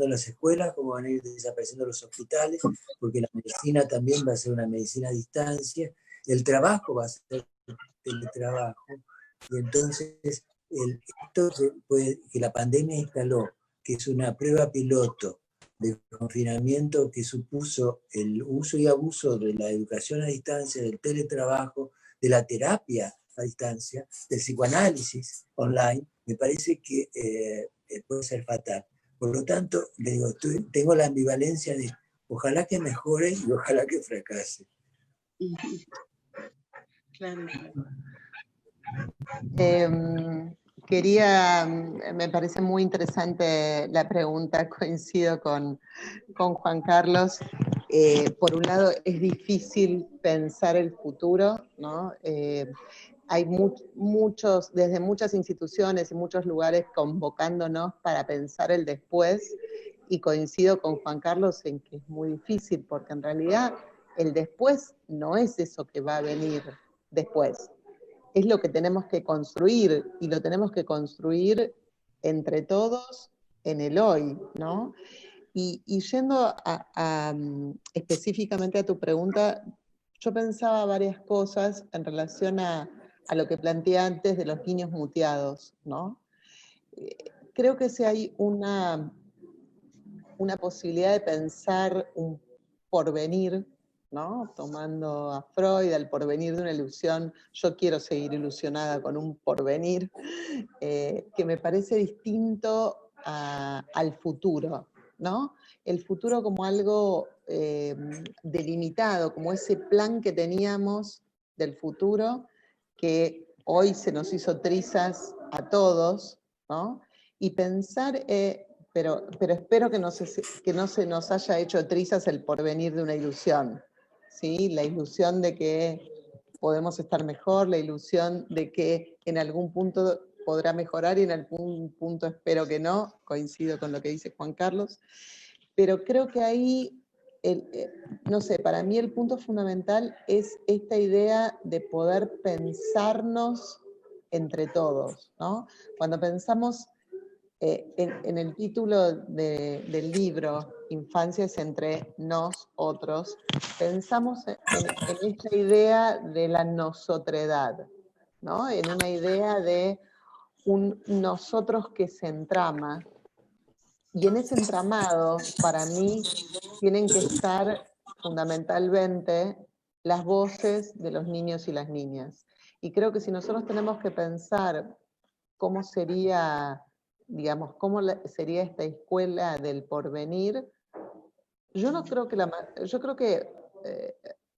las escuelas, como van a ir desapareciendo los hospitales, porque la medicina también va a ser una medicina a distancia, el trabajo va a ser teletrabajo, y entonces esto que la pandemia instaló, que es una prueba piloto de confinamiento que supuso el uso y abuso de la educación a distancia, del teletrabajo, de la terapia a distancia, del psicoanálisis online, me parece que puede ser fatal. Por lo tanto, le digo, tengo la ambivalencia de ojalá que mejore y ojalá que fracase. Claro. Me parece muy interesante la pregunta, coincido con Juan Carlos. Por un lado, es difícil pensar el futuro, ¿no? Hay muchos, desde muchas instituciones y muchos lugares convocándonos para pensar el después, y coincido con Juan Carlos en que es muy difícil, porque en realidad el después no es eso que va a venir después. Es lo que tenemos que construir, y lo tenemos que construir entre todos en el hoy, ¿no? Y yendo específicamente a tu pregunta, yo pensaba varias cosas en relación a lo que planteé antes de los niños muteados, ¿no? Creo que si hay una posibilidad de pensar un porvenir, ¿no? Tomando a Freud, al porvenir de una ilusión, yo quiero seguir ilusionada con un porvenir que me parece distinto al futuro, ¿no? El futuro como algo delimitado, como ese plan que teníamos del futuro, que hoy se nos hizo trizas a todos, ¿no? Y pensar, pero espero que no se nos haya hecho trizas el porvenir de una ilusión, ¿sí? La ilusión de que podemos estar mejor, la ilusión de que en algún punto podrá mejorar y en algún punto espero que no, coincido con lo que dice Juan Carlos, pero creo que ahí, no sé, para mí el punto fundamental es esta idea de poder pensarnos entre todos, ¿no? Cuando pensamos en el título del libro, Infancias entre nos, otros, pensamos en esta idea de la nosotredad, ¿no? En una idea de un nosotros que se entrama, y en ese entramado, para mí, tienen que estar fundamentalmente las voces de los niños y las niñas. Y creo que si nosotros tenemos que pensar cómo sería, digamos, cómo sería esta escuela del porvenir, yo creo que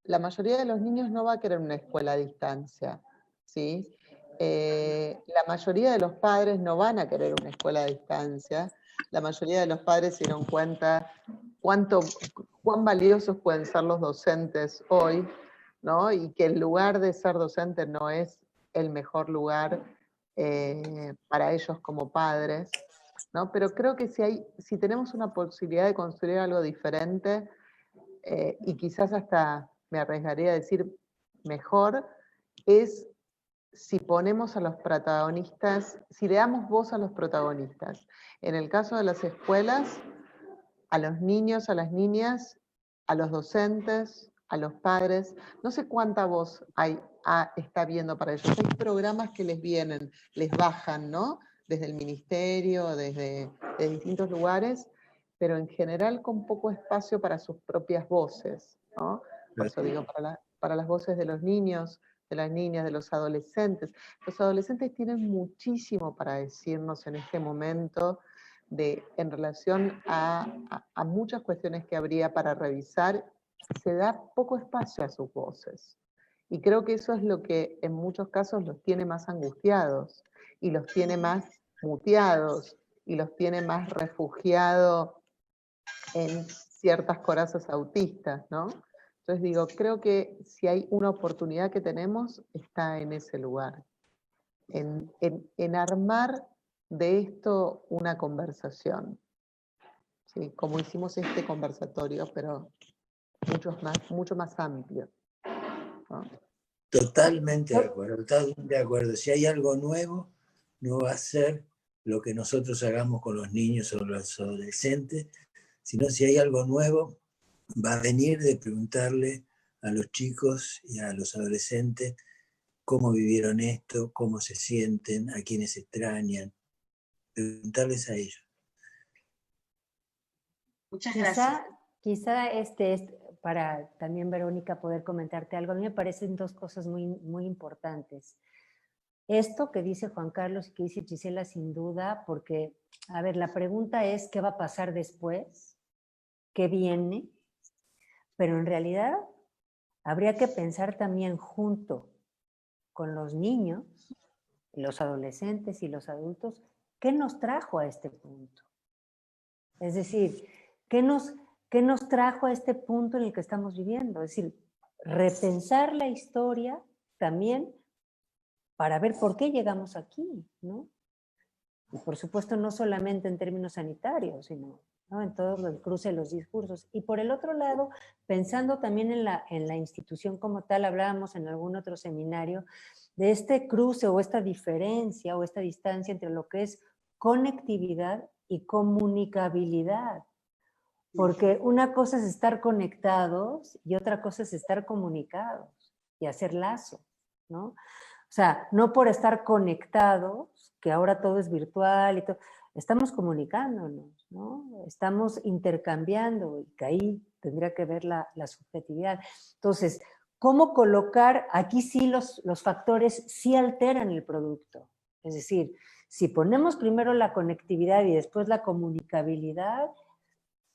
la mayoría de los niños no va a querer una escuela a distancia, ¿sí? la mayoría de los padres no van a querer una escuela a distancia. La mayoría de los padres se dieron cuenta cuán valiosos pueden ser los docentes hoy, ¿no? Y que el lugar de ser docente no es el mejor lugar para ellos como padres, ¿no? Pero creo que si tenemos una posibilidad de construir algo diferente, y quizás hasta me arriesgaría a decir mejor, es si ponemos a los protagonistas, si le damos voz a los protagonistas. En el caso de las escuelas, a los niños, a las niñas, a los docentes, a los padres. No sé cuánta voz está viendo para ellos. Hay programas que les bajan, ¿no? Desde el ministerio, desde distintos lugares, pero en general con poco espacio para sus propias voces, ¿no? Por eso digo, para las voces de los niños, de las niñas, de los adolescentes. Los adolescentes tienen muchísimo para decirnos en este momento en relación a muchas cuestiones que habría para revisar. Se da poco espacio a sus voces. Y creo que eso es lo que en muchos casos los tiene más angustiados, y los tiene más muteados, y los tiene más refugiados en ciertas corazas autistas, ¿no? Entonces digo, creo que si hay una oportunidad que tenemos, está en ese lugar, en armar de esto una conversación, ¿sí? Como hicimos este conversatorio, pero mucho más amplio, ¿no? Totalmente de acuerdo, totalmente de acuerdo. Si hay algo nuevo, no va a ser lo que nosotros hagamos con los niños o los adolescentes, sino si hay algo nuevo, va a venir de preguntarle a los chicos y a los adolescentes cómo vivieron esto, cómo se sienten, a quiénes extrañan, preguntarles a ellos. Muchas gracias. Quizá para también, Verónica, poder comentarte algo. A mí me parecen dos cosas muy, muy importantes. Esto que dice Juan Carlos y que dice Gisela, sin duda, porque, a ver, la pregunta es ¿qué va a pasar después? ¿Qué viene? Pero en realidad habría que pensar también junto con los niños, los adolescentes y los adultos, ¿qué nos trajo a este punto? Es decir, ¿qué nos trajo a este punto en el que estamos viviendo? Es decir, repensar la historia también para ver por qué llegamos aquí, ¿no? Y por supuesto no solamente en términos sanitarios, sino, ¿no?, en todo el cruce de los discursos. Y por el otro lado, pensando también en la institución como tal, hablábamos en algún otro seminario de este cruce o esta diferencia o esta distancia entre lo que es conectividad y comunicabilidad. Porque una cosa es estar conectados y otra cosa es estar comunicados y hacer lazo, ¿no? O sea, no por estar conectados, que ahora todo es virtual y todo, estamos comunicándonos, ¿no? Estamos intercambiando, y que ahí tendría que ver la subjetividad. Entonces, ¿cómo colocar? Aquí sí los factores sí alteran el producto. Es decir, si ponemos primero la conectividad y después la comunicabilidad,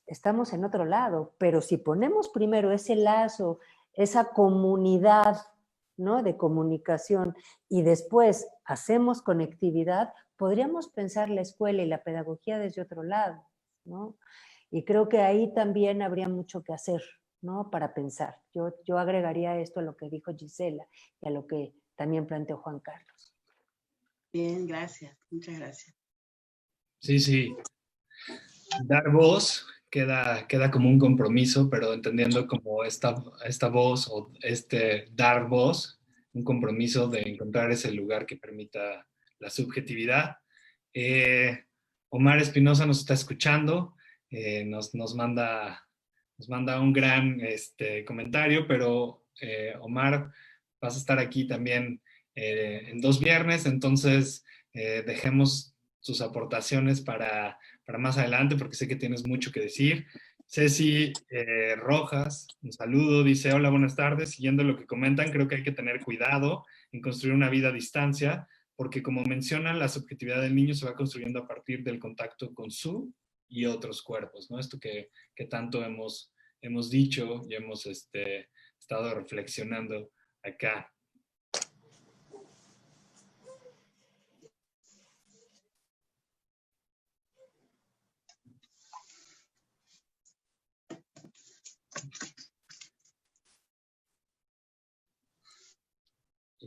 estamos en otro lado, pero si ponemos primero ese lazo, esa comunidad, ¿no?, de comunicación, y después hacemos conectividad, podríamos pensar la escuela y la pedagogía desde otro lado, ¿no? Y creo que ahí también habría mucho que hacer, ¿no?, para pensar. Yo agregaría esto a lo que dijo Gisela y a lo que también planteó Juan Carlos. Bien, gracias. Muchas gracias. Sí. Dar voz queda como un compromiso, pero entendiendo como esta voz o dar voz, un compromiso de encontrar ese lugar que permita la subjetividad. Omar Espinosa nos está escuchando, nos manda un gran comentario, pero Omar, vas a estar aquí también en 2 viernes, entonces dejemos tus aportaciones para más adelante, porque sé que tienes mucho que decir. Ceci Rojas, un saludo, dice: hola, buenas tardes. Siguiendo lo que comentan, creo que hay que tener cuidado en construir una vida a distancia, porque como mencionan, la subjetividad del niño se va construyendo a partir del contacto con su y otros cuerpos, ¿no? Esto que tanto hemos dicho y hemos estado reflexionando acá.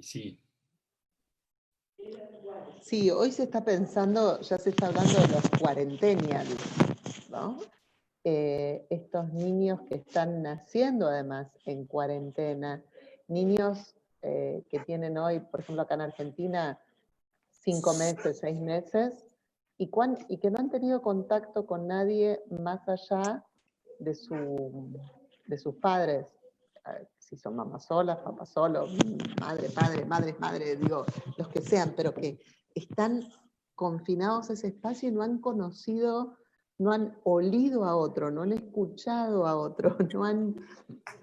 sí. Sí, hoy se está pensando, ya se está hablando de los cuarentenials, ¿no? Estos niños que están naciendo además en cuarentena, niños que tienen hoy, por ejemplo acá en Argentina, 5 meses, 6 meses, y que no han tenido contacto con nadie más allá de sus padres, si son mamás solas, papás solos, madre, padre, madre, digo, los que sean, pero que están confinados a ese espacio y no han conocido, no han olido a otro, no han escuchado a otro,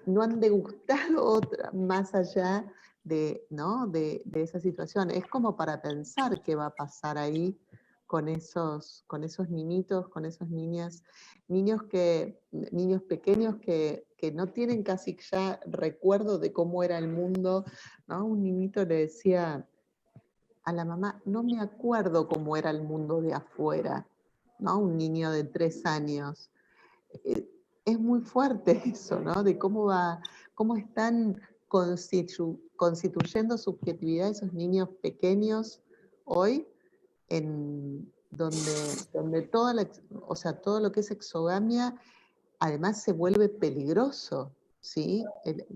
no han degustado otra más allá ¿no? de esa situación. Es como para pensar qué va a pasar ahí con esos niñitos, con esas niñas, niños pequeños que no tienen casi ya recuerdo de cómo era el mundo, ¿no? Un niñito le decía a la mamá, no me acuerdo cómo era el mundo de afuera, ¿no? Un niño de 3 años. Es muy fuerte eso, ¿no? De cómo están constituyendo subjetividad esos niños pequeños hoy, donde todo lo que es exogamia además se vuelve peligroso, ¿sí?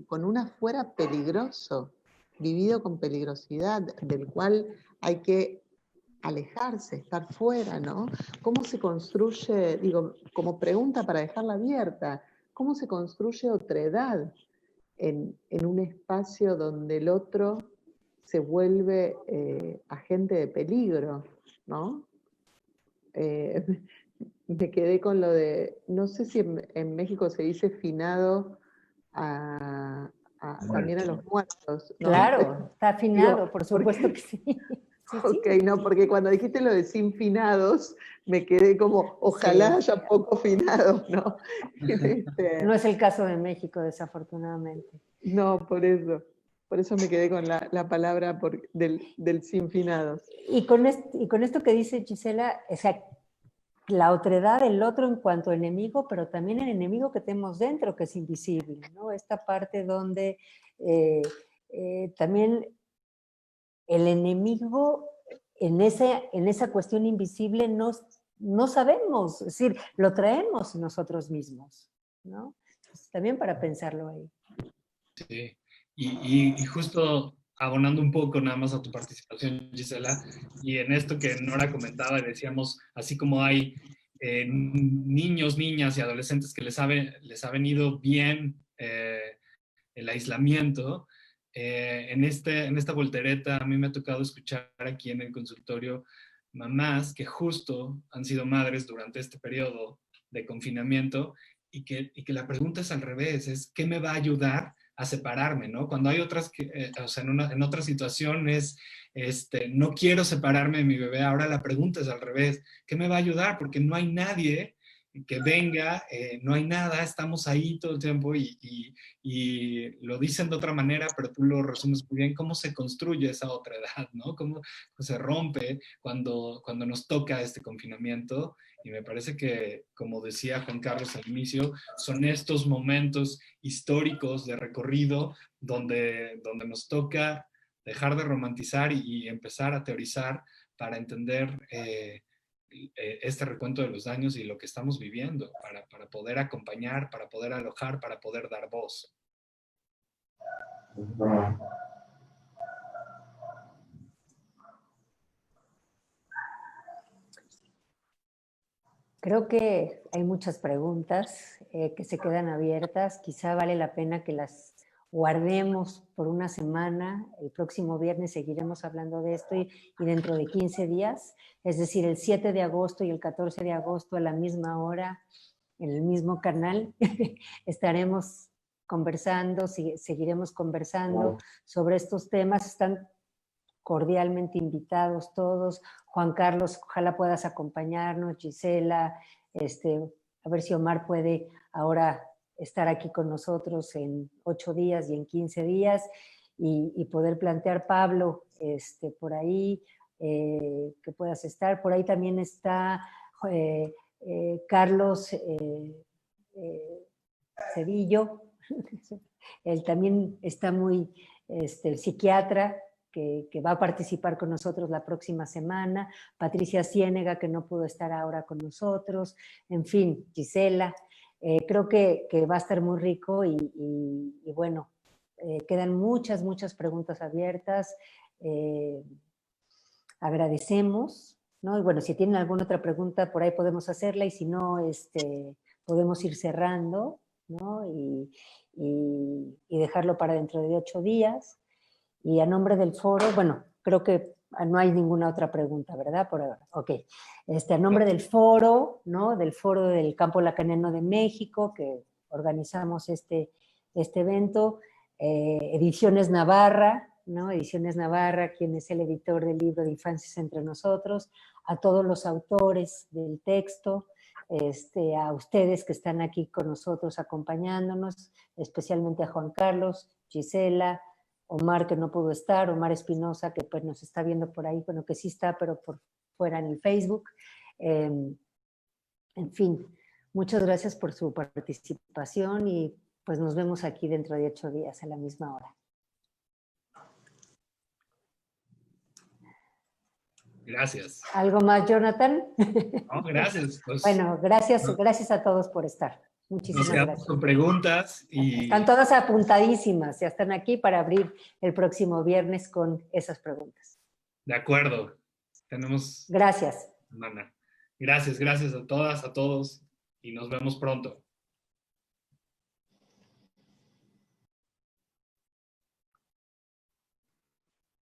Con un afuera peligroso, vivido con peligrosidad, del cual hay que alejarse, estar fuera, ¿no? ¿Cómo se construye, digo, como pregunta para dejarla abierta, cómo se construye otredad en un espacio donde el otro se vuelve agente de peligro, ¿no? Me quedé con lo de, no sé si en México se dice finado también a los muertos, ¿no? Claro, está afinado, Digo, por supuesto que sí. Sí, ok, sí. no, porque cuando dijiste lo de sin finados, me quedé como, ojalá Sí. haya poco finados, ¿no? No es el caso de México, desafortunadamente. No, por eso me quedé con la palabra del sin finados. Y con esto que dice Gisela, o sea, la otredad del otro en cuanto a enemigo, pero también el enemigo que tenemos dentro, que es invisible, ¿no? Esta parte donde también el enemigo en esa cuestión invisible no sabemos, es decir, lo traemos nosotros mismos, ¿no? Entonces, también para pensarlo ahí. Sí, y justo abonando un poco nada más a tu participación, Gisela, y en esto que Nora comentaba, decíamos, así como hay niños, niñas y adolescentes que les ha venido bien el aislamiento, en esta voltereta a mí me ha tocado escuchar aquí en el consultorio mamás que justo han sido madres durante este periodo de confinamiento y que la pregunta es al revés, es ¿qué me va a ayudar a separarme, ¿no? Cuando hay otras que, o sea, en otras situaciones, no quiero separarme de mi bebé, ahora la pregunta es al revés, ¿qué me va a ayudar? Porque no hay nadie que venga, no hay nada, estamos ahí todo el tiempo y lo dicen de otra manera, pero tú lo resumes muy bien, cómo se construye esa otra edad, ¿no? Cómo se rompe cuando nos toca este confinamiento. Y me parece que, como decía Juan Carlos al inicio, son estos momentos históricos de recorrido donde nos toca dejar de romantizar y empezar a teorizar para entender este recuento de los daños y lo que estamos viviendo, para poder acompañar, para poder alojar, para poder dar voz. Creo que hay muchas preguntas que se quedan abiertas. Quizá vale la pena que las guardemos por una semana. El próximo viernes seguiremos hablando de esto y dentro de 15 días, es decir, el 7 de agosto y el 14 de agosto a la misma hora, en el mismo canal, estaremos conversando, seguiremos conversando sobre estos temas. Están cordialmente invitados todos. Juan Carlos, ojalá puedas acompañarnos, Gisela, a ver si Omar puede ahora estar aquí con nosotros en 8 días y en 15 días y poder plantear, Pablo, por ahí, que puedas estar. Por ahí también está Carlos Cedillo, él también está muy, el psiquiatra, que va a participar con nosotros la próxima semana, Patricia Ciénega, que no pudo estar ahora con nosotros, en fin, Gisela. Creo que va a estar muy rico y bueno, quedan muchas preguntas abiertas. Agradecemos, ¿no? Y bueno, si tienen alguna otra pregunta, por ahí podemos hacerla, y si no, podemos ir cerrando, ¿no? Y dejarlo para dentro de 8 días. Y a nombre del foro, bueno, creo que no hay ninguna otra pregunta, ¿verdad? Por ahora. Ok. A nombre del foro, ¿no? Del foro del Campo Lacaniano de México, que organizamos este evento, Ediciones Navarra, ¿no? Ediciones Navarra, quien es el editor del libro de Infancias entre Nosotros, a todos los autores del texto, a ustedes que están aquí con nosotros acompañándonos, especialmente a Juan Carlos, Gisela, Omar, que no pudo estar, Omar Espinosa, que pues nos está viendo por ahí, bueno, que sí está, pero por fuera en el Facebook. En fin, muchas gracias por su participación y pues nos vemos aquí dentro de 8 días a la misma hora. Gracias. ¿Algo más, Jonathan? No, gracias. Pues, bueno, gracias a todos por estar. Muchísimas nos quedamos gracias. con preguntas y... Están todas apuntadísimas, ya están aquí para abrir el próximo viernes con esas preguntas. De acuerdo. Tenemos... Gracias. Gracias a todas, a todos y nos vemos pronto.